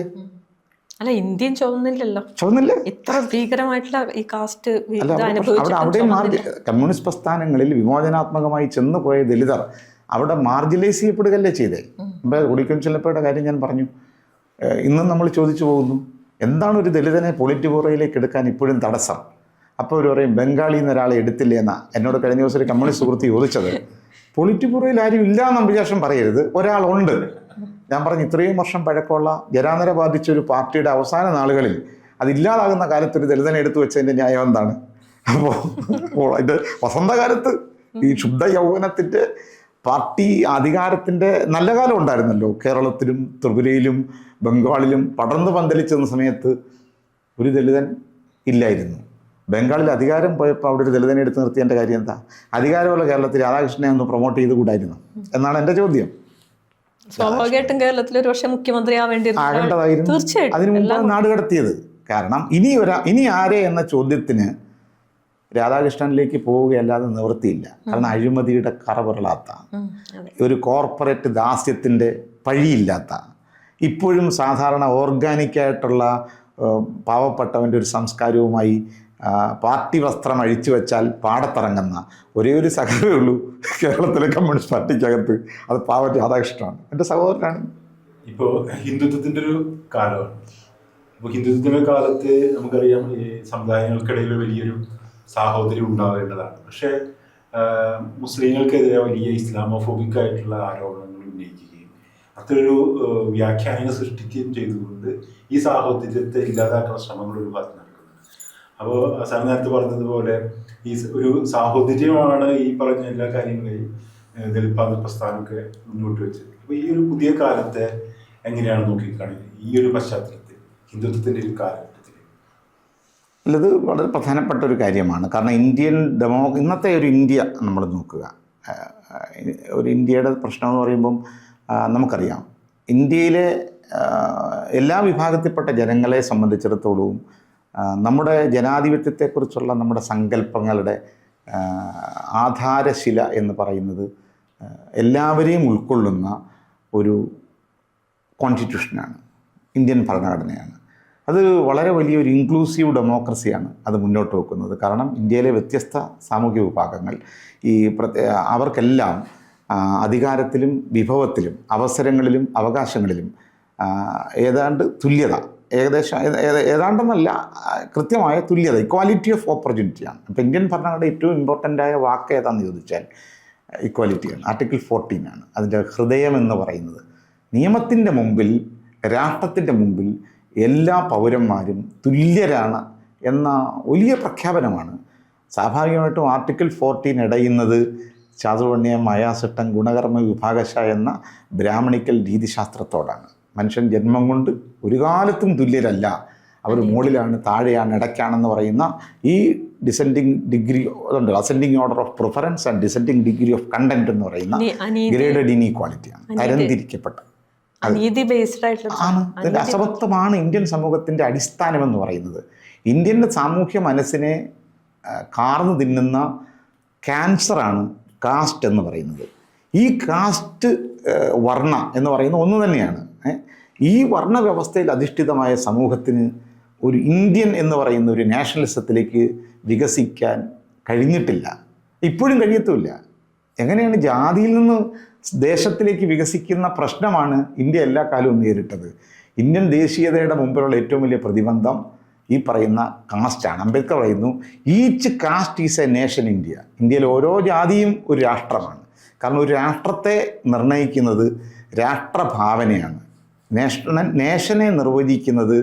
അല്ല, ഇന്ത്യൻ ചുവന്നില്ലല്ലോ, ചുവന്നില്ല. ഇത്ര ഭീകരമായിട്ടുള്ള ഈ കാസ്റ്റ് അവിടെ മാറി. കമ്മ്യൂണിസ്റ്റ് പ്രസ്ഥാനങ്ങളിൽ വിമോചനാത്മകമായി ചെന്നുപോയ ദലിതർ അവിടെ മാർജിനലൈസ് ചെയ്യപ്പെടുകയല്ലേ ചെയ്തേ. മുമ്പേ ഒളിക്കൽ ചെല്ലപ്പയുടെ കാര്യം ഞാൻ പറഞ്ഞു. ഇന്നും നമ്മൾ ചോദിച്ചു പോകുന്നു, എന്താണ് ഒരു ദലിതനെ പൊളിറ്റ് ബ്യൂറോയിലേക്ക് എടുക്കാൻ ഇപ്പോഴും തടസ്സം? അപ്പോൾ ഒരു പറയും ബംഗാളിൽ നിന്ന് ഒരാളെ എടുത്തില്ലേ എന്നാ എന്നോട് കഴിഞ്ഞ ദിവസം ഒരു കമ്മ്യൂണിസ്റ്റ് സുഹൃത്ത് ചോദിച്ചത്. പൊളിറ്റ് ബ്യൂറോയിൽ ആരും ഇല്ല എന്ന വിശേഷം പറയരുത്, ഒരാളുണ്ട്. ഞാൻ പറഞ്ഞു, ഇത്രയും വർഷം പഴക്കമുള്ള ജരാനര ബാധിച്ച ഒരു പാർട്ടിയുടെ അവസാന നാളുകളിൽ അതില്ലാതാകുന്ന കാലത്ത് ഒരു ദലിതനെ എടുത്തു വെച്ചതിൻ്റെ ന്യായം എന്താണ്? അപ്പോൾ ഇത് വസന്തകാലത്ത് ഈ ശുദ്ധ യൗവനത്തിൻ്റെ പാർട്ടി അധികാരത്തിൻ്റെ നല്ല കാലം ഉണ്ടായിരുന്നല്ലോ. കേരളത്തിലും ത്രിപുരയിലും ബംഗാളിലും പടർന്നു പന്തലിച്ചെന്ന സമയത്ത് ഒരു ദലിതൻ ഇല്ലായിരുന്നു. ബംഗാളിൽ അധികാരം പോയപ്പോൾ അവിടെ ഒരു ദലിതനെ എടുത്ത് നിർത്തിയതിൻ്റെ കാര്യം എന്താ? അധികാരമുള്ള കേരളത്തിൽ രാധാകൃഷ്ണനെ ഒന്ന് പ്രൊമോട്ട് ചെയ്തുകൂടായിരുന്നു എന്നാണ് എൻ്റെ ചോദ്യം. സ്വാഭാവികമായിട്ടും കേരളത്തിൽ ഒരു പക്ഷേ മുഖ്യമന്ത്രി ആകേണ്ടതായിരുന്നു. തീർച്ചയായിട്ടും അതിനു മുമ്പാണ് നാട് കടത്തിയത്. കാരണം ഇനി ആരെ എന്ന ചോദ്യത്തിന് രാധാകൃഷ്ണനിലേക്ക് പോവുകയല്ലാതെ നിവൃത്തിയില്ല. കാരണം അഴിമതിയുടെ കറപുരളാത്ത, ഒരു കോർപ്പറേറ്റ് ദാസ്യത്തിൻ്റെ പഴിയില്ലാത്ത, ഇപ്പോഴും സാധാരണ ഓർഗാനിക്കായിട്ടുള്ള പാവപ്പെട്ടവൻ്റെ ഒരു സംസ്കാരവുമായി പാർട്ടി വസ്ത്രം അഴിച്ചു വെച്ചാൽ പാടത്തിറങ്ങുന്ന ഒരേ ഒരു സഖാവേ ഉള്ളൂ കേരളത്തിലെ കമ്മ്യൂണിസ്റ്റ് പാർട്ടിക്കകത്ത്. അത് പാവം രാധാകൃഷ്ണനാണ്, എൻ്റെ സഹോദരനാണ്. ഇപ്പോൾ ഹിന്ദുത്വത്തിൻ്റെ ഒരു കാലമാണ്. അപ്പോൾ ഹിന്ദുത്വത്തിൻ്റെ കാലത്ത് നമുക്കറിയാം ഈ സമുദായങ്ങൾക്കിടയിൽ വലിയൊരു സാഹോദര്യം ഉണ്ടാവേണ്ടതാണ്. പക്ഷേ മുസ്ലിങ്ങൾക്കെതിരെ വലിയ ഇസ്ലാമോഫോബിക് ആയിട്ടുള്ള ആരോപണങ്ങൾ ഉന്നയിക്കുകയും അത്തരൊരു വ്യാഖ്യാനങ്ങൾ സൃഷ്ടിക്കുകയും ചെയ്തുകൊണ്ട് ഈ സാഹോദര്യത്തെ ഇല്ലാതാക്കുന്ന ശ്രമങ്ങൾ ഒരു ഭാഗത്ത് നടക്കുന്നുണ്ട്. അപ്പോൾ സാർ നേരത്തെ പറഞ്ഞതുപോലെ ഈ ഒരു സാഹോദര്യമാണ് ഈ പറഞ്ഞ എല്ലാ കാര്യങ്ങളെയും ദലിത് പ്രസ്ഥാനമൊക്കെ മുന്നോട്ട് വെച്ചത്. അപ്പോൾ ഈ ഒരു പുതിയ കാലത്തെ എങ്ങനെയാണ് നോക്കിക്കാണുന്നത് ഈ ഒരു പശ്ചാത്തലത്തിൽ, ഹിന്ദുത്വത്തിൻ്റെ ഒരു കാലഘട്ടത്തിൽ? ഇത് വളരെ പ്രധാനപ്പെട്ട ഒരു കാര്യമാണ്. കാരണം ഇന്നത്തെ ഒരു ഇന്ത്യ നമ്മൾ നോക്കുക, ഒരു ഇന്ത്യയുടെ പ്രശ്നം എന്ന് പറയുമ്പം നമുക്കറിയാം, ഇന്ത്യയിലെ എല്ലാ വിഭാഗത്തിൽപ്പെട്ട ജനങ്ങളെ സംബന്ധിച്ചിടത്തോളവും നമ്മുടെ ജനാധിപത്യത്തെക്കുറിച്ചുള്ള നമ്മുടെ സങ്കല്പങ്ങളുടെ ആധാരശില എന്ന് പറയുന്നത് എല്ലാവരെയും ഉൾക്കൊള്ളുന്ന ഒരു കോൺസ്റ്റിറ്റ്യൂഷനാണ്, ഇന്ത്യൻ ഭരണഘടനയാണ്. അത് വളരെ വലിയൊരു ഇൻക്ലൂസീവ് ഡെമോക്രസിയാണ് അത് മുന്നോട്ട് വെക്കുന്നത്. കാരണം ഇന്ത്യയിലെ വ്യത്യസ്ത സാമൂഹ്യ വിഭാഗങ്ങൾ അവർക്കെല്ലാം അധികാരത്തിലും വിഭവത്തിലും അവസരങ്ങളിലും അവകാശങ്ങളിലും ഏതാണ്ട് തുല്യത, ഏതാണ്ടെന്നല്ല കൃത്യമായ തുല്യത, ഇക്വാലിറ്റി ഓഫ് ഓപ്പർച്യൂണിറ്റിയാണ്. അപ്പോൾ ഇന്ത്യൻ ഭരണഘടന ഏറ്റവും ഇമ്പോർട്ടൻ്റായ വാക്ക് ഏതാണെന്ന് ചോദിച്ചാൽ ഇക്വാലിറ്റിയാണ്. ആർട്ടിക്കിൾ 14 ആണ് അതിൻ്റെ ഹൃദയം എന്ന് പറയുന്നത്. നിയമത്തിൻ്റെ മുമ്പിൽ, രാഷ്ട്രത്തിൻ്റെ മുമ്പിൽ എല്ലാ പൗരന്മാരും തുല്യരാണ് എന്ന വലിയ പ്രഖ്യാപനമാണ്. സ്വാഭാവികമായിട്ടും ആർട്ടിക്കിൾ 14 ഇടയുന്നത് ചാതുർവർണ്ണയം, മായാസട്ടം, ഗുണകർമ്മ, വിഭാഗശ എന്ന ബ്രാഹ്മണിക്കൽ രീതിശാസ്ത്രത്തോടാണ്. മനുഷ്യൻ ജന്മം കൊണ്ട് ഒരു കാലത്തും തുല്യരല്ല, അവർ മുകളിലാണ്, താഴെയാണ്, ഇടയ്ക്കാണെന്ന് പറയുന്ന ഈ ഡിസെൻഡിങ് ഡിഗ്രി അതുണ്ട്, ascending order of preference and descending degree of content എന്ന് പറയുന്ന ഗ്രേഡഡ് ഇനീക്വാളിറ്റിയാണ്, തരംതിരിക്കപ്പെട്ട ആണ്. ഇതിൻ്റെ അസമത്വമാണ് ഇന്ത്യൻ സമൂഹത്തിൻ്റെ അടിസ്ഥാനമെന്ന് പറയുന്നത്. ഇന്ത്യൻ്റെ സാമൂഹ്യ മനസ്സിനെ കാർന്നു തിന്നുന്ന ക്യാൻസറാണ് കാസ്റ്റ് എന്ന് പറയുന്നത്. ഈ കാസ്റ്റ് വർണ്ണ എന്ന് പറയുന്ന ഒന്ന് തന്നെയാണ്. ഈ വർണ്ണ വ്യവസ്ഥയിൽ അധിഷ്ഠിതമായ സമൂഹത്തിന് ഒരു ഇന്ത്യൻ എന്ന് പറയുന്ന ഒരു നാഷണലിസത്തിലേക്ക് വികസിക്കാൻ കഴിഞ്ഞിട്ടില്ല, ഇപ്പോഴും കഴിയത്തുമില്ല. എങ്ങനെയാണ് ജാതിയിൽ നിന്ന് ദേശത്തിലേക്ക് വികസിക്കുന്ന പ്രശ്നമാണ് ഇന്ത്യ എല്ലാ കാലവും നേരിട്ടത്. ഇന്ത്യൻ ദേശീയതയുടെ മുമ്പിലുള്ള ഏറ്റവും വലിയ പ്രതിബന്ധം ഈ പറയുന്ന കാസ്റ്റാണ്. അംബേദ്കർ പറയുന്നു, each caste is a nation India. ഇന്ത്യയിൽ ഓരോ ജാതിയും ഒരു രാഷ്ട്രമാണ്. കാരണം ഒരു രാഷ്ട്രത്തെ നിർണ്ണയിക്കുന്നത് രാഷ്ട്രഭാവനയാണ്. നേഷനെ നിർവചിക്കുന്നത്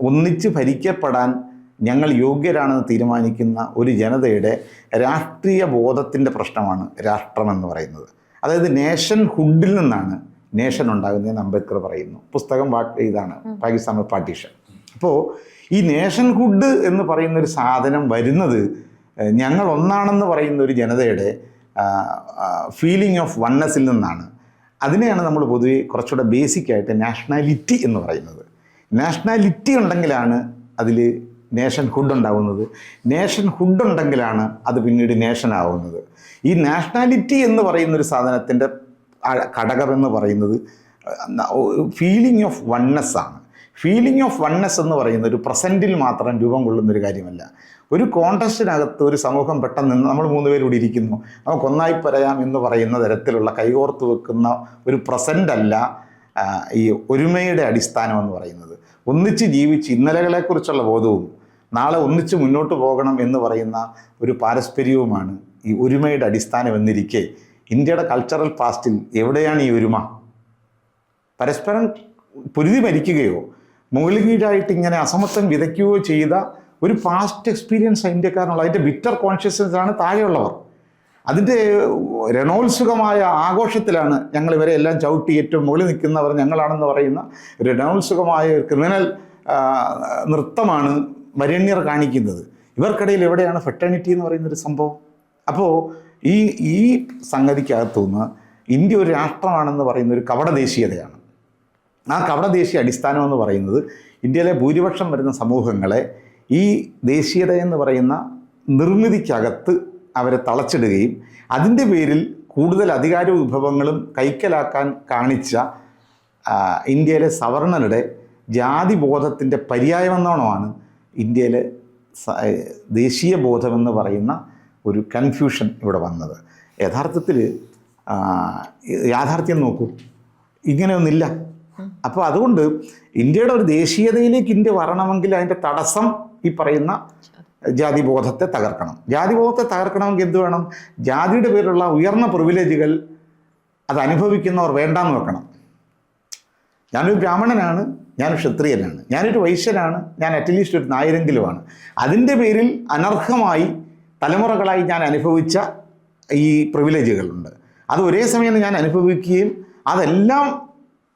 ഒന്നിച്ച് ഭരിക്കപ്പെടാൻ ഞങ്ങൾ യോഗ്യരാണെന്ന് തീരുമാനിക്കുന്ന ഒരു ജനതയുടെ രാഷ്ട്രീയ ബോധത്തിൻ്റെ പ്രശ്നമാണ് രാഷ്ട്രമെന്ന് പറയുന്നത്. അതായത് നേഷൻ ഹുഡിൽ നിന്നാണ് നേഷൻ ഉണ്ടാകുന്നതെന്ന് അംബേദ്കർ പറയുന്നു. പുസ്തകം ഇതാണ് പാകിസ്ഥാൻ പാർട്ടീഷൻ. അപ്പോൾ ഈ നേഷൻ ഹുഡ് എന്ന് പറയുന്നൊരു സാധനം വരുന്നത് ഞങ്ങൾ ഒന്നാണെന്ന് പറയുന്ന ഒരു ജനതയുടെ ഫീലിംഗ് ഓഫ് വൺനെസ്സിൽ നിന്നാണ്. അതിനെയാണ് നമ്മൾ പൊതുവെ കുറച്ചുകൂടെ ബേസിക്കായിട്ട് നാഷണാലിറ്റി എന്ന് പറയുന്നത്. നാഷണാലിറ്റി ഉണ്ടെങ്കിലാണ് അതിൽ നേഷൻ ഹുഡ് ഉണ്ടാകുന്നത്. നേഷൻ ഹുഡ് ഉണ്ടെങ്കിലാണ് അത് പിന്നീട് നേഷൻ ആവുന്നത്. ഈ നാഷണാലിറ്റി എന്ന് പറയുന്നൊരു സാധനത്തിൻ്റെ ഘടകമെന്ന് പറയുന്നത് ഫീലിംഗ് ഓഫ് വൺനെസ്സാണ്. ഫീലിംഗ് ഓഫ് വൺനെസ് എന്ന് പറയുന്ന ഒരു പ്രസൻറ്റിൽ മാത്രം രൂപം കൊള്ളുന്നൊരു കാര്യമല്ല. ഒരു കോണ്ടസ്റ്റിനകത്ത് ഒരു സമൂഹം പെട്ടെന്ന് നമ്മൾ 3 പേര് കൂടി ഇരിക്കുന്നു, നമുക്കൊന്നായി പറയാം എന്ന് പറയുന്ന തരത്തിലുള്ള കൈകോർത്ത് വെക്കുന്ന ഒരു പ്രസൻ്റ് അല്ല ഈ ഒരുമയുടെ അടിസ്ഥാനം എന്ന് പറയുന്നത്. ഒന്നിച്ച് ജീവിച്ച് ഇന്നലകളെക്കുറിച്ചുള്ള ബോധവും നാളെ ഒന്നിച്ച് മുന്നോട്ട് പോകണം എന്ന് പറയുന്ന ഒരു പാരസ്പര്യവുമാണ് ഈ ഒരുമയുടെ അടിസ്ഥാനം എന്നിരിക്കെ ഇന്ത്യയുടെ കൾച്ചറൽ പാസ്റ്റിൽ എവിടെയാണ് ഈ ഒരുമ? പരസ്പരം പൊരുതി മരിക്കുകയോ മുകളിൽ കീഴായിട്ട് ഇങ്ങനെ അസമത്വം വിതയ്ക്കുകയോ ചെയ്ത ഒരു പാസ്റ്റ് എക്സ്പീരിയൻസ് ഇന്ത്യക്കാരനുള്ള അതിൻ്റെ ബിറ്റർ കോൺഷ്യസ്നസ്സാണ് താഴെയുള്ളവർ. അതിൻ്റെ രണോത്സുകമായ ആഘോഷത്തിലാണ് ഞങ്ങൾ ഇവരെ എല്ലാം ചവിട്ടി ഏറ്റവും മുകളിൽ നിൽക്കുന്നവർ ഞങ്ങളാണെന്ന് പറയുന്ന രണോത്സുകമായ ഒരു ക്രിമിനൽ നൃത്തമാണ് വരേണ്യർ കാണിക്കുന്നത്. ഇവർക്കിടയിൽ എവിടെയാണ് ഫെറ്റേണിറ്റി എന്ന് പറയുന്നൊരു സംഭവം? അപ്പോൾ ഈ സംഗതിക്കകത്തുനിന്ന് ഇന്ത്യ ഒരു രാഷ്ട്രമാണെന്ന് പറയുന്ന ഒരു കപടദേശീയതയാണ്. ആ കപടദേശീയ അടിസ്ഥാനം എന്ന് പറയുന്നത് ഇന്ത്യയിലെ ഭൂരിപക്ഷം വരുന്ന സമൂഹങ്ങളെ ഈ ദേശീയത എന്ന് പറയുന്ന നിർമ്മിതിക്കകത്ത് അവരെ തളച്ചിടുകയും അതിൻ്റെ പേരിൽ കൂടുതൽ അധികാര വിഭവങ്ങളും കൈക്കലാക്കാൻ കാണിച്ച ഇന്ത്യയിലെ സവർണരുടെ ജാതിബോധത്തിൻ്റെ പര്യായമെന്നോണമാണ് ഇന്ത്യയിലെ ദേശീയ ബോധമെന്ന് പറയുന്ന ഒരു കൺഫ്യൂഷൻ ഇവിടെ വന്നത്. യഥാർത്ഥത്തിൽ യാഥാർത്ഥ്യം നോക്കൂ, ഇങ്ങനെയൊന്നില്ല. അപ്പോൾ അതുകൊണ്ട് ഇന്ത്യയുടെ ഒരു ദേശീയതയിലേക്ക് ഇന്ത്യ വരണമെങ്കിൽ അതിൻ്റെ തടസ്സം ഈ പറയുന്ന ജാതിബോധത്തെ തകർക്കണം. ജാതിബോധത്തെ തകർക്കണമെങ്കിൽ എന്ത് വേണം? ജാതിയുടെ പേരിലുള്ള ഉയർന്ന പ്രിവിലേജുകൾ അത് അനുഭവിക്കുന്നവർ വേണ്ടാന്ന് വെക്കണം. ഞാനൊരു ബ്രാഹ്മണനാണ്, ഞാനൊരു ക്ഷത്രിയനാണ്, ഞാനൊരു വൈശ്യനാണ്, ഞാൻ അറ്റ്ലീസ്റ്റ് ഒരു നായരെങ്കിലുമാണ്. അതിൻ്റെ പേരിൽ അനർഹമായി തലമുറകളായി ഞാൻ അനുഭവിച്ച ഈ പ്രിവിലേജുകളുണ്ട്. അത് ഒരേ സമയം ഞാൻ അനുഭവിക്കുകയും അതെല്ലാം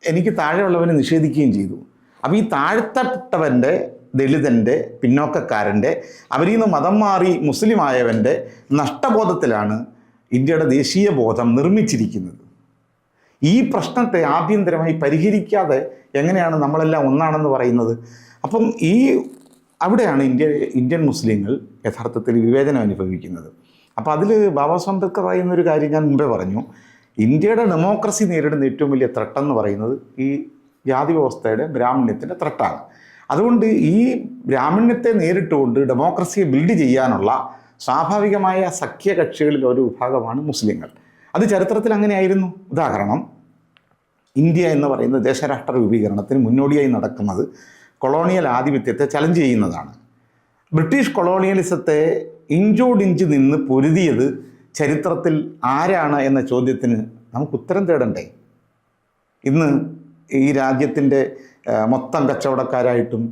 എനിക്ക് താഴെയുള്ളവന് നിഷേധിക്കുകയും ചെയ്തു. അപ്പോൾ ഈ താഴ്ത്തപ്പെട്ടവൻ്റെ, ദളിതൻ്റെ, പിന്നോക്കക്കാരൻ്റെ, അവരിൽ നിന്ന് മതം മാറി മുസ്ലിം ആയവൻ്റെ നഷ്ടബോധത്തിലാണ് ഇന്ത്യയുടെ ദേശീയ ബോധം നിർമ്മിച്ചിരിക്കുന്നത്. ഈ പ്രശ്നത്തെ ആഭ്യന്തരമായി പരിഹരിക്കാതെ എങ്ങനെയാണ് നമ്മളെല്ലാം ഒന്നാണെന്ന് പറയുന്നത്? അപ്പം അവിടെയാണ് ഇന്ത്യൻ മുസ്ലിങ്ങൾ യഥാർത്ഥത്തിൽ വിവേചനം അനുഭവിക്കുന്നത്. അപ്പോൾ അതിൽ ബാബാ സാഹേബ് അംബേദ്കർ പറയുന്നൊരു കാര്യം ഞാൻ മുമ്പേ പറഞ്ഞു. ഇന്ത്യയുടെ ഡെമോക്രസി നേരിടുന്ന ഏറ്റവും വലിയ ത്രെട്ടെന്ന് പറയുന്നത് ഈ ജാതി വ്യവസ്ഥയുടെ ബ്രാഹ്മണ്യത്തിൻ്റെ ത്രെട്ടാണ്. അതുകൊണ്ട് ഈ ബ്രാഹ്മണ്യത്തെ നേരിട്ടുകൊണ്ട് ഡെമോക്രസിയെ ബിൽഡ് ചെയ്യാനുള്ള സ്വാഭാവികമായ സഖ്യകക്ഷികളിൽ ഒരു വിഭാഗമാണ് മുസ്ലിങ്ങൾ. അത് ചരിത്രത്തിൽ അങ്ങനെയായിരുന്നു. ഉദാഹരണം, ഇന്ത്യ എന്ന് പറയുന്ന ദേശരാഷ്ട്ര രൂപീകരണത്തിന് മുന്നോടിയായി നടക്കുന്നത് കൊളോണിയൽ ആധിപത്യത്തെ ചലഞ്ച് ചെയ്യുന്നതാണ്. ബ്രിട്ടീഷ് കൊളോണിയലിസത്തെ ഇഞ്ചോടിഞ്ച് നിന്ന് പൊരുതിയത് ചരിത്രത്തിൽ ആരാണ് എന്ന ചോദ്യത്തിന് നമുക്ക് ഉത്തരം തേടണ്ടേ? ഇന്ന് ഈ രാജ്യത്തിൻ്റെ മൊത്തം കച്ചവടക്കാരായിട്ടും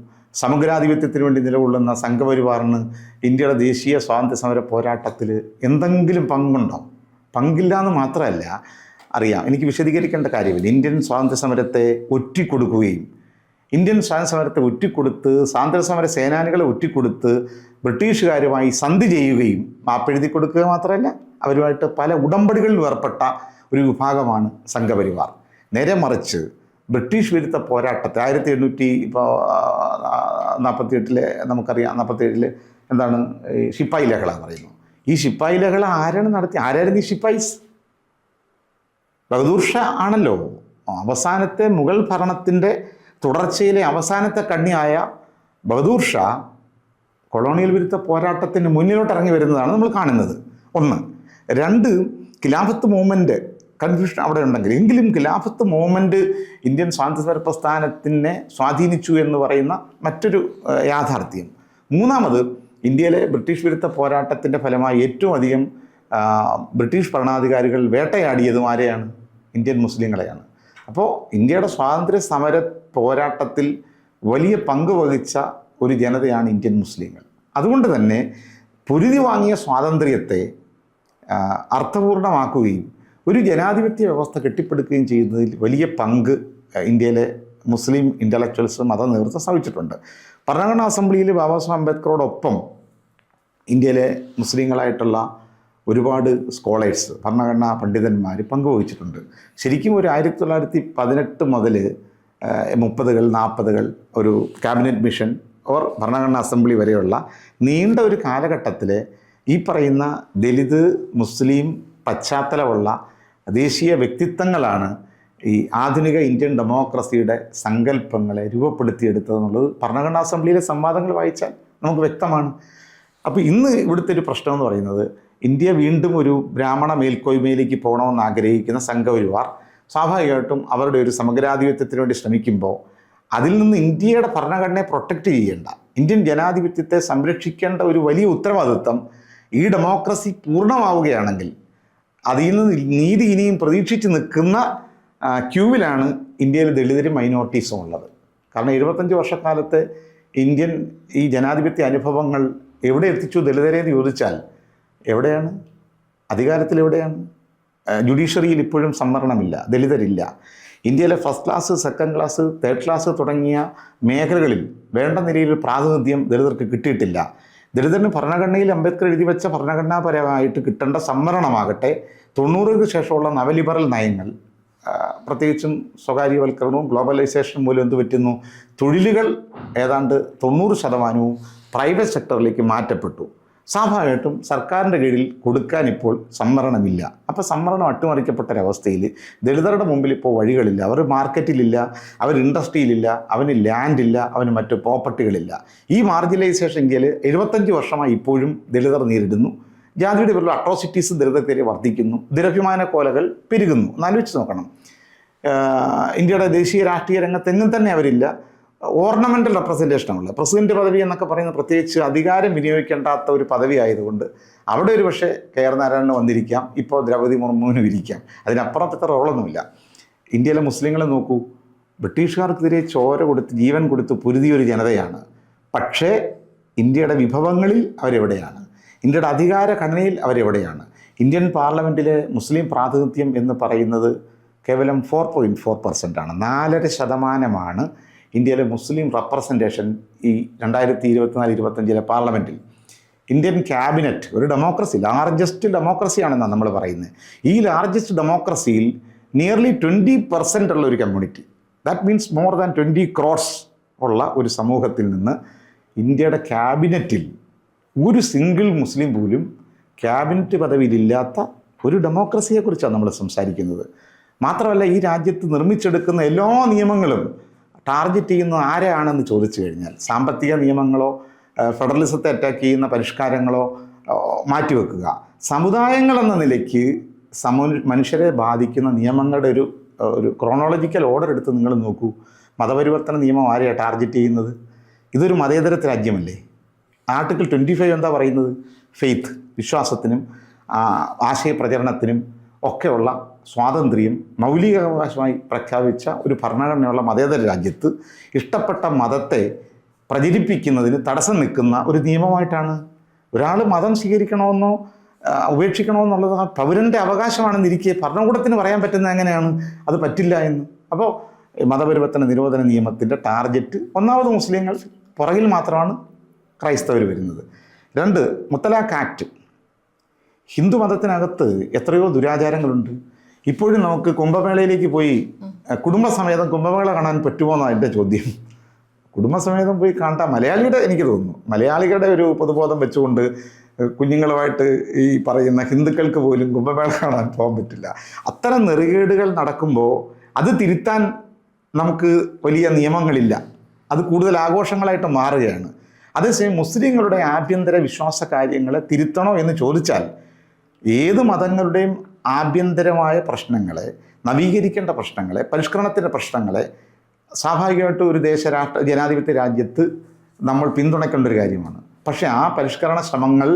സമഗ്രാധിപത്യത്തിന് വേണ്ടി നിലകൊള്ളുന്ന സംഘപരിവാറിന് ഇന്ത്യയുടെ ദേശീയ സ്വാതന്ത്ര്യ സമര പോരാട്ടത്തിൽ എന്തെങ്കിലും പങ്കുണ്ടോ? പങ്കില്ല എന്ന് മാത്രമല്ല, അറിയാം, എനിക്ക് വിശദീകരിക്കേണ്ട കാര്യമില്ല. ഇന്ത്യൻ സ്വാതന്ത്ര്യ സമരത്തെ ഒറ്റിക്കൊടുക്കുകയും ഇന്ത്യൻ സ്വാതന്ത്ര്യ സമരത്തെ ഒറ്റിക്കൊടുത്ത് സ്വാതന്ത്ര്യ സമര സേനാനികളെ ഒറ്റിക്കൊടുത്ത് ബ്രിട്ടീഷുകാരുമായി സന്ധി ചെയ്യുകയും മാപ്പെഴുതി കൊടുക്കുക മാത്രമല്ല അവരുമായിട്ട് പല ഉടമ്പടികളിൽ ഏർപ്പെട്ട ഒരു വിഭാഗമാണ് സംഘപരിവാർ. നേരെ മറിച്ച് ബ്രിട്ടീഷ് വിരുദ്ധ പോരാട്ടത്തെ 1848 നമുക്കറിയാം, 47 എന്താണ് ശിപ്പായി ലഹള പറയുന്നു. ഈ ശിപ്പായി ലഹള ആരായിരുന്നു ഈ ഷിപ്പായിസ്? ബഹദൂർ ഷാ ആണല്ലോ. അവസാനത്തെ മുഗൾ ഭരണത്തിൻ്റെ തുടർച്ചയിലെ അവസാനത്തെ കണ്ണിയായ ബഹദൂർ ഷാ കൊളോണിയൽ വിരുദ്ധ പോരാട്ടത്തിന് മുന്നിലോട്ട് ഇറങ്ങി വരുന്നതാണ് നമ്മൾ കാണുന്നത്. 1. 2, ഖിലാഫത്ത് മൂവ്മെൻറ്റ് കൺഫ്യൂഷൻ അവിടെ ഉണ്ടെങ്കിൽ എങ്കിലും ഖിലാഫത്ത് മൂവ്മെൻറ്റ് ഇന്ത്യൻ സ്വാതന്ത്ര്യ പ്രസ്ഥാനത്തിനെ സ്വാധീനിച്ചു എന്ന് പറയുന്ന മറ്റൊരു യാഥാർത്ഥ്യം. 3, ഇന്ത്യയിലെ ബ്രിട്ടീഷ് വിരുദ്ധ പോരാട്ടത്തിൻ്റെ ഫലമായി ഏറ്റവും അധികം ബ്രിട്ടീഷ് ഭരണാധികാരികൾ വേട്ടയാടിയതും ആരെയാണ്? ഇന്ത്യൻ മുസ്ലിങ്ങളെയാണ്. അപ്പോൾ ഇന്ത്യയുടെ സ്വാതന്ത്ര്യ സമര പോരാട്ടത്തിൽ വലിയ പങ്ക് വഹിച്ച ഒരു ജനതയാണ് ഇന്ത്യൻ മുസ്ലിങ്ങൾ. അതുകൊണ്ട് തന്നെ പൊരുതി വാങ്ങിയ സ്വാതന്ത്ര്യത്തെ അർത്ഥപൂർണമാക്കുകയും ഒരു ജനാധിപത്യ വ്യവസ്ഥ കെട്ടിപ്പടുക്കുകയും ചെയ്യുന്നതിൽ വലിയ പങ്ക് ഇന്ത്യയിലെ മുസ്ലിം ഇൻ്റലക്ച്വൽസ് മത നേതൃത്വം ശ്രമിച്ചിട്ടുണ്ട്. ഭരണഘടനാ അസംബ്ലിയിൽ ബാബാ സാഹേബ് അംബേദ്കറോടൊപ്പം ഇന്ത്യയിലെ മുസ്ലിങ്ങളായിട്ടുള്ള ഒരുപാട് സ്കോളേഴ്സ്, ഭരണഘടനാ പണ്ഡിതന്മാർ പങ്കുവഹിച്ചിട്ടുണ്ട്. ശരിക്കും ഒരു 1918 മുതൽ 30-കൾ 40-കൾ ഒരു ക്യാബിനറ്റ് മിഷൻ ഓർ ഭരണഘടനാ അസംബ്ലി വരെയുള്ള നീണ്ട ഒരു കാലഘട്ടത്തിൽ ഈ പറയുന്ന ദലിത് മുസ്ലിം പശ്ചാത്തലമുള്ള ദേശീയ വ്യക്തിത്വങ്ങളാണ് ഈ ആധുനിക ഇന്ത്യൻ ഡെമോക്രസിയുടെ സങ്കല്പങ്ങളെ രൂപപ്പെടുത്തിയെടുത്തതെന്നുള്ളത് ഭരണഘടനാ അസംബ്ലിയിലെ സംവാദങ്ങൾ വായിച്ചാൽ നമുക്ക് വ്യക്തമാണ്. അപ്പോൾ ഇന്ന് ഇവിടുത്തെ ഒരു പ്രശ്നം എന്ന് പറയുന്നത്, ഇന്ത്യ വീണ്ടും ഒരു ബ്രാഹ്മണ മേൽക്കോയ്മയിലേക്ക് പോകണമെന്ന് ആഗ്രഹിക്കുന്ന സംഘപരിവാർ സ്വാഭാവികമായിട്ടും അവരുടെ ഒരു സമഗ്രാധിപത്യത്തിന് വേണ്ടി ശ്രമിക്കുമ്പോൾ അതിൽ നിന്ന് ഇന്ത്യയുടെ ഭരണഘടനയെ പ്രൊട്ടക്റ്റ് ചെയ്യേണ്ട, ഇന്ത്യൻ ജനാധിപത്യത്തെ സംരക്ഷിക്കേണ്ട ഒരു വലിയ ഉത്തരവാദിത്വം ഈ ഡെമോക്രസി പൂർണ്ണമാവുകയാണെങ്കിൽ അതിൽ നിന്ന് നീതി ഇനിയും പ്രതീക്ഷിച്ച് നിൽക്കുന്ന ക്യൂവിലാണ് ഇന്ത്യയിൽ ദളിതരും മൈനോറിറ്റീസും ഉള്ളത്. കാരണം 75 വർഷക്കാലത്തെ ഇന്ത്യൻ ഈ ജനാധിപത്യ അനുഭവങ്ങൾ എവിടെ എത്തിച്ചു ദളിതരെ എന്ന് ചോദിച്ചാൽ എവിടെയാണ്? അധികാരത്തിലെവിടെയാണ്? ജുഡീഷ്യറിയിൽ ഇപ്പോഴും സംവരണമില്ല, ദളിതരില്ല. ഇന്ത്യയിലെ first class, second class, third class തുടങ്ങിയ മേഖലകളിൽ വേണ്ട നിലയിൽ പ്രാതിനിധ്യം ദളിതർക്ക് കിട്ടിയിട്ടില്ല. ദളിതന് ഭരണഘടനയിൽ അംബേദ്കർ എഴുതി വെച്ച ഭരണഘടനാപരമായിട്ട് കിട്ടേണ്ട സംവരണമാകട്ടെ 90-ക്ക് ശേഷമുള്ള നവലിബറൽ നയങ്ങൾ, പ്രത്യേകിച്ചും സ്വകാര്യവൽക്കരണവും ഗ്ലോബലൈസേഷനും മൂലം എന്ത് പറ്റുന്നു? തൊഴിലുകൾ ഏതാണ്ട് 90% പ്രൈവറ്റ് സെക്ടറിലേക്ക് മാറ്റപ്പെട്ടു. സ്വാഭാവികമായിട്ടും സർക്കാരിൻ്റെ കീഴിൽ കൊടുക്കാൻ ഇപ്പോൾ സംവരണമില്ല. അപ്പോൾ സംവരണം അട്ടിമറിക്കപ്പെട്ടൊരവസ്ഥയിൽ ദളിതരുടെ മുമ്പിൽ ഇപ്പോൾ വഴികളില്ല. അവർ മാർക്കറ്റിലില്ല, അവർ ഇൻഡസ്ട്രിയിലില്ല, അവന് ലാൻഡില്ല, അവന് മറ്റ് പ്രോപ്പർട്ടികളില്ല. ഈ മാർജിനലൈസേഷൻ ഇന്ത്യയിൽ 75 വർഷമായി ഇപ്പോഴും ദളിതർ നേരിടുന്നു. ജാതിയുടെ പേരിലുള്ള അട്രോസിറ്റീസ് ദളിതർക്കെതിരെ വർദ്ധിക്കുന്നു, ദുരഭിമാന കൊലകൾ പെരുകുന്നു. എന്നാലോചിച്ച് നോക്കണം, ഇന്ത്യയുടെ ദേശീയ രാഷ്ട്രീയ രംഗത്തെങ്ങും തന്നെ അവരില്ല. ഓർണമെൻ്റൽ റെപ്രസെൻറ്റേഷനാണുള്ളത്. പ്രസിഡന്റ് പദവി എന്നൊക്കെ പറയുന്നത് പ്രത്യേകിച്ച് അധികാരം വിനിയോഗിക്കേണ്ടാത്ത ഒരു പദവി ആയതുകൊണ്ട് അവിടെ ഒരു പക്ഷേ KR നാരായണന് വന്നിരിക്കാം, ഇപ്പോൾ ദ്രൗപദി മുർമുവിനും ഇരിക്കാം. അതിനപ്പുറത്തെ റോളൊന്നുമില്ല. ഇന്ത്യയിലെ മുസ്ലിങ്ങളെ നോക്കൂ, ബ്രിട്ടീഷുകാർക്കെതിരെ ചോര കൊടുത്ത് ജീവൻ കൊടുത്ത് പൊരുതിയൊരു ജനതയാണ്. പക്ഷേ ഇന്ത്യയുടെ വിഭവങ്ങളിൽ അവരെവിടെയാണ്? ഇന്ത്യയുടെ അധികാര ഘടനയിൽ അവരെവിടെയാണ്? ഇന്ത്യൻ പാർലമെൻറ്റിലെ മുസ്ലിം പ്രാതിനിധ്യം എന്ന് പറയുന്നത് കേവലം 4.4% 4% ഇന്ത്യയിലെ മുസ്ലിം റെപ്രസെൻറ്റേഷൻ ഈ 2024-25 പാർലമെൻറ്റിൽ. ഇന്ത്യൻ ക്യാബിനറ്റ് ഒരു ഡെമോക്രസി, ലാർജസ്റ്റ് ഡെമോക്രസിയാണെന്നാണ് നമ്മൾ പറയുന്നത്. ഈ ലാർജസ്റ്റ് ഡെമോക്രസിയിൽ നിയർലി 20% ഉള്ള ഒരു community, that means more than 20 crores ഉള്ള ഒരു സമൂഹത്തിൽ നിന്ന് ഇന്ത്യയുടെ ക്യാബിനറ്റിൽ ഒരു സിംഗിൾ മുസ്ലിം പോലും ക്യാബിനറ്റ് പദവിയിലില്ലാത്ത ഒരു ഡെമോക്രസിയെക്കുറിച്ചാണ് നമ്മൾ സംസാരിക്കുന്നത്. മാത്രമല്ല, ഈ രാജ്യത്ത് നിർമ്മിച്ചെടുക്കുന്ന എല്ലാ നിയമങ്ങളും ടാർഗറ്റ് ചെയ്യുന്നത് ആരെയാണെന്ന് ചോദിച്ചു കഴിഞ്ഞാൽ സാമ്പത്തിക നിയമങ്ങളോ ഫെഡറലിസത്തെ അറ്റാക്ക് ചെയ്യുന്ന പരിഷ്കാരങ്ങളോ മാറ്റിവെക്കുക, സമുദായങ്ങളെന്ന നിലയ്ക്ക് മനുഷ്യരെ ബാധിക്കുന്ന നിയമങ്ങളുടെ ഒരു ക്രോണോളജിക്കൽ ഓർഡർ എടുത്ത് നിങ്ങൾ നോക്കൂ. മതപരിവർത്തന നിയമം ആരെയാണ് ടാർഗറ്റ് ചെയ്യുന്നത്? ഇതൊരു മതേതര രാജ്യമല്ലേ? ആർട്ടിക്കിൾ 25 എന്താ പറയുന്നത്? ഫെയ്ത്ത്, വിശ്വാസത്തിനും ആശയപ്രചരണത്തിനും ഒക്കെയുള്ള സ്വാതന്ത്ര്യം മൗലിക അവകാശമായി പ്രഖ്യാപിച്ച ഒരു ഭരണഘടനയുള്ള മതേതര രാജ്യത്ത് ഇഷ്ടപ്പെട്ട മതത്തെ പ്രചരിപ്പിക്കുന്നതിന് തടസ്സം നിൽക്കുന്ന ഒരു നിയമമായിട്ടാണ്. ഒരാൾ മതം സ്വീകരിക്കണമെന്നോ ഉപേക്ഷിക്കണമെന്നുള്ളത് പൗരൻ്റെ അവകാശമാണെന്നിരിക്കെ ഭരണകൂടത്തിന് പറയാൻ പറ്റുന്നത് എങ്ങനെയാണ് അത് പറ്റില്ല എന്ന്? അപ്പോൾ മതപരിവർത്തന നിരോധന നിയമത്തിൻ്റെ ടാർഗറ്റ് ഒന്നാമത് മുസ്ലിങ്ങൾ, പുറകിൽ മാത്രമാണ് ക്രൈസ്തവർ വരുന്നത്. 2, മുത്തലാഖ് ആക്ട്. ഹിന്ദു മതത്തിനകത്ത് എത്രയോ ദുരാചാരങ്ങളുണ്ട്. ഇപ്പോഴും നമുക്ക് കുംഭമേളയിലേക്ക് പോയി കുടുംബസമേതം കുംഭമേള കാണാൻ പറ്റുമോ എന്നാണ് എൻ്റെ ചോദ്യം. കുടുംബസമേതം പോയി കാണാൻ മലയാളിയുടെ, എനിക്ക് തോന്നുന്നു മലയാളികളുടെ ഒരു പൊതുബോധം വെച്ചുകൊണ്ട് കുഞ്ഞുങ്ങളുമായിട്ട് ഈ പറയുന്ന ഹിന്ദുക്കൾക്ക് പോലും കുംഭമേള കാണാൻ പോകാൻ പറ്റില്ല. അത്തരം നെറികേടുകൾ നടക്കുമ്പോൾ അത് തിരുത്താൻ നമുക്ക് വലിയ നിയമങ്ങളില്ല. അത് കൂടുതൽ ആഘോഷങ്ങളായിട്ട് മാറുകയാണ്. അതേസമയം മുസ്ലിങ്ങളുടെ ആഭ്യന്തര വിശ്വാസ കാര്യങ്ങളെ തിരുത്തണോ എന്ന് ചോദിച്ചാൽ ഏത് മതങ്ങളുടെയും ആഭ്യന്തരമായ പ്രശ്നങ്ങളെ, നവീകരിക്കേണ്ട പ്രശ്നങ്ങളെ, പരിഷ്കരണത്തിൻ്റെ പ്രശ്നങ്ങളെ സ്വാഭാവികമായിട്ടും ഒരു ജനാധിപത്യ രാജ്യത്ത് നമ്മൾ പിന്തുണയ്ക്കേണ്ട ഒരു കാര്യമാണ്. പക്ഷേ ആ പരിഷ്കരണ ശ്രമങ്ങൾ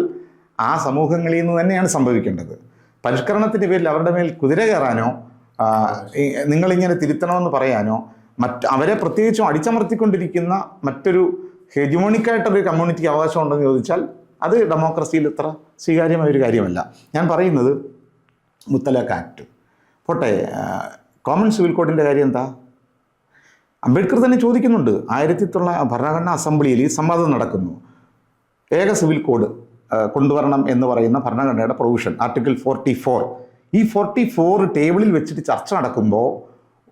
ആ സമൂഹങ്ങളിൽ നിന്ന് തന്നെയാണ് സംഭവിക്കേണ്ടത്. പരിഷ്കരണത്തിൻ്റെ പേരിൽ അവരുടെ മേൽ കുതിര കയറാനോ നിങ്ങളിങ്ങനെ തിരുത്തണമെന്ന് പറയാനോ അവരെ പ്രത്യേകിച്ചും അടിച്ചമർത്തിക്കൊണ്ടിരിക്കുന്ന മറ്റൊരു ഹെജിമോണിക്കായിട്ടൊരു കമ്മ്യൂണിറ്റിക്ക് അവകാശം ഉണ്ടെന്ന് ചോദിച്ചാൽ അത് ഡെമോക്രസിയിൽ ഇത്ര സ്വീകാര്യമായൊരു കാര്യമല്ല. ഞാൻ പറയുന്നത് മുത്തലാഖ് ആക്ട് പോട്ടെ, കോമൺ സിവിൽ കോഡിൻ്റെ കാര്യം എന്താ? അംബേദ്കർ തന്നെ ചോദിക്കുന്നുണ്ട്. 1900 ഭരണഘടനാ അസംബ്ലിയിൽ ഈ സംവാദം നടക്കുന്നു. ഏക സിവിൽ കോഡ് കൊണ്ടുവരണം എന്ന് പറയുന്ന ഭരണഘടനയുടെ പ്രൊവിഷൻ ആർട്ടിക്കിൾ 44. ഈ 44 ടേബിളിൽ വെച്ചിട്ട് ചർച്ച നടക്കുമ്പോൾ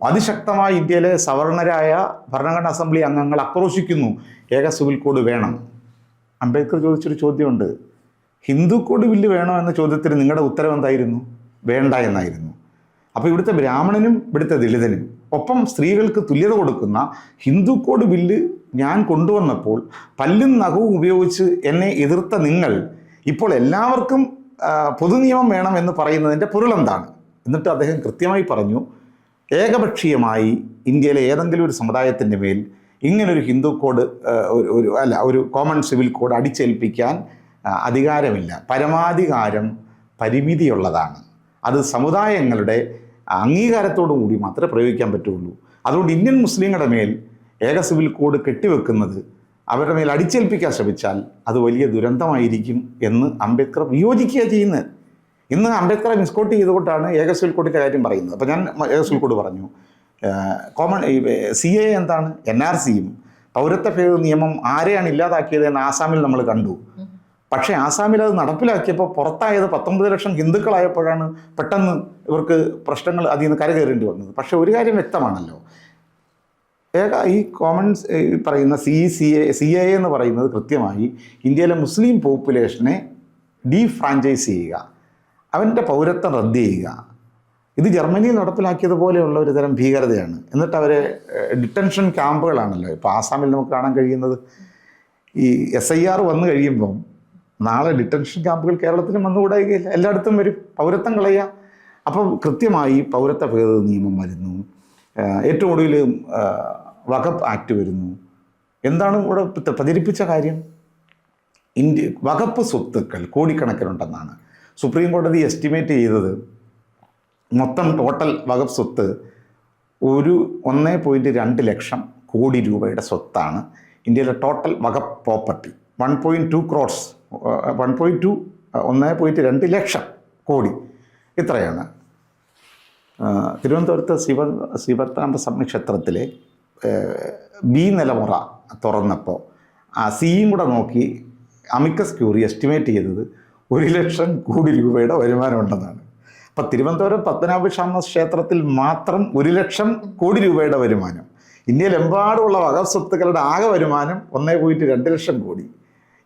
അതിശക്തമായി ഇന്ത്യയിലെ സവർണരായ ഭരണഘടനാ അസംബ്ലി അംഗങ്ങൾ ആക്രോശിക്കുന്നു, ഏക സിവിൽ കോഡ് വേണം. അംബേദ്കർ ചോദിച്ചൊരു ചോദ്യമുണ്ട്, ഹിന്ദു കോഡ് ബില്ല് വേണോ എന്ന ചോദ്യത്തിന് നിങ്ങളുടെ ഉത്തരവ് എന്തായിരുന്നു? വേണ്ട എന്നായിരുന്നു. അപ്പോൾ ഇവിടുത്തെ ബ്രാഹ്മണനും ഇവിടുത്തെ ദളിതനും ഒപ്പം സ്ത്രീകൾക്ക് തുല്യത കൊടുക്കുന്ന ഹിന്ദു കോഡ് ബില്ല് ഞാൻ കൊണ്ടുവന്നപ്പോൾ പല്ലും നഖവും ഉപയോഗിച്ച് എന്നെ എതിർത്ത നിങ്ങൾ ഇപ്പോൾ എല്ലാവർക്കും പൊതുനിയമം വേണം എന്ന് പറയുന്നതിൻ്റെ പൊരുളെന്താണ്? എന്നിട്ട് അദ്ദേഹം കൃത്യമായി പറഞ്ഞു, ഏകപക്ഷീയമായി ഇന്ത്യയിലെ ഏതെങ്കിലും ഒരു സമുദായത്തിൻ്റെ മേൽ ഇങ്ങനൊരു ഹിന്ദു കോഡ് ഒരു കോമൺ സിവിൽ കോഡ് അടിച്ചേൽപ്പിക്കാൻ അധികാരമില്ല. പരമാധികാരം പരിമിതിയുള്ളതാണ്. അത് സമുദായങ്ങളുടെ അംഗീകാരത്തോടു കൂടി മാത്രമേ പ്രയോഗിക്കാൻ പറ്റുള്ളൂ. അതുകൊണ്ട് ഇന്ത്യൻ മുസ്ലിങ്ങളുടെ മേൽ ഏക സിവിൽ കോഡ് കെട്ടിവെക്കുന്നത്, അവരുടെ മേൽ അടിച്ചേൽപ്പിക്കാൻ ശ്രമിച്ചാൽ അത് വലിയ ദുരന്തമായിരിക്കും എന്ന് അംബേദ്കർ വിയോജിക്കുക ചെയ്യുന്നത്. ഇന്ന് അംബേദ്കറെ മിസ്കോട്ട് ചെയ്തുകൊണ്ടാണ് ഏക സിവിൽ കോഡിൻ്റെ കാര്യം പറയുന്നത്. അപ്പോൾ ഞാൻ ഏക സിവിൽ കോഡ് പറഞ്ഞു. CAA എന്താണ്? NRCയും പൗരത്വ ഭേദ നിയമം ആരെയാണ് ഇല്ലാതാക്കിയത് എന്ന് ആസാമിൽ നമ്മൾ കണ്ടു. പക്ഷേ ആസാമിൽ അത് നടപ്പിലാക്കിയപ്പോൾ പുറത്തായത് 19 ലക്ഷം ഹിന്ദുക്കളായപ്പോഴാണ് പെട്ടെന്ന് ഇവർക്ക് പ്രശ്നങ്ങൾ അതിൽ നിന്ന് കരകയറേണ്ടി വന്നത്. പക്ഷേ ഒരു കാര്യം വ്യക്തമാണല്ലോ, ഈ പറയുന്ന CAA എന്ന് പറയുന്നത് കൃത്യമായി ഇന്ത്യയിലെ മുസ്ലിം പോപ്പുലേഷനെ ഡീഫ്രാഞ്ചൈസ് ചെയ്യുക, അവൻ്റെ പൗരത്വം റദ്ദ് ചെയ്യുക. ഇത് ജർമ്മനിയിൽ നടപ്പിലാക്കിയതുപോലെയുള്ള ഒരു തരം ഭീകരതയാണ്. എന്നിട്ട് അവരെ ഡിറ്റൻഷൻ ക്യാമ്പുകളാണല്ലോ ഇപ്പോൾ ആസാമിൽ നമുക്ക് കാണാൻ കഴിയുന്നത്. ഈ SIR വന്നു കഴിയുമ്പം നാളെ ഡിറ്റൻഷൻ ക്യാമ്പുകൾ കേരളത്തിലും വന്നുകൂടായികയില്ല, എല്ലായിടത്തും വരും, പൗരത്വം കളയുക. അപ്പം കൃത്യമായി പൗരത്വ ഭേദ നിയമം വരുന്നു, ഏറ്റവും ഒടുവിൽ വഖഫ് ആക്ട് വരുന്നു. എന്താണ് ഇവിടെ പ്രചരിപ്പിച്ച കാര്യം? വഖഫ് സ്വത്തുക്കൾ കോടിക്കണക്കിനുണ്ടെന്നാണ് സുപ്രീം കോടതി എസ്റ്റിമേറ്റ് ചെയ്തത്. മൊത്തം ടോട്ടൽ വഖഫ് സ്വത്ത് 1.2 ലക്ഷം കോടി രൂപയുടെ സ്വത്താണ് ഇന്ത്യയിലെ ടോട്ടൽ വഖഫ് പ്രോപ്പർട്ടി. 1.2 ലക്ഷം കോടി ഇത്രയാണ്. തിരുവനന്തപുരത്ത് ശിവപത്മനാഭ സ്വാമി ക്ഷേത്രത്തിലെ B നിലമുറ തുറന്നപ്പോൾ സിയും കൂടെ നോക്കി അമിക്കസ് ക്യൂറി എസ്റ്റിമേറ്റ് ചെയ്തത് 1 ലക്ഷം കോടി രൂപയുടെ വരുമാനം ഉണ്ടെന്നാണ്. അപ്പം തിരുവനന്തപുരം പത്മനാഭസ്വാമി ക്ഷേത്രത്തിൽ മാത്രം 1 ലക്ഷം കോടി രൂപയുടെ വരുമാനം. ഇന്ത്യയിലെമ്പാടുമുള്ള വഖഫ് സ്വത്തുക്കളുടെ ആകെ വരുമാനം 1.2 ലക്ഷം കോടി.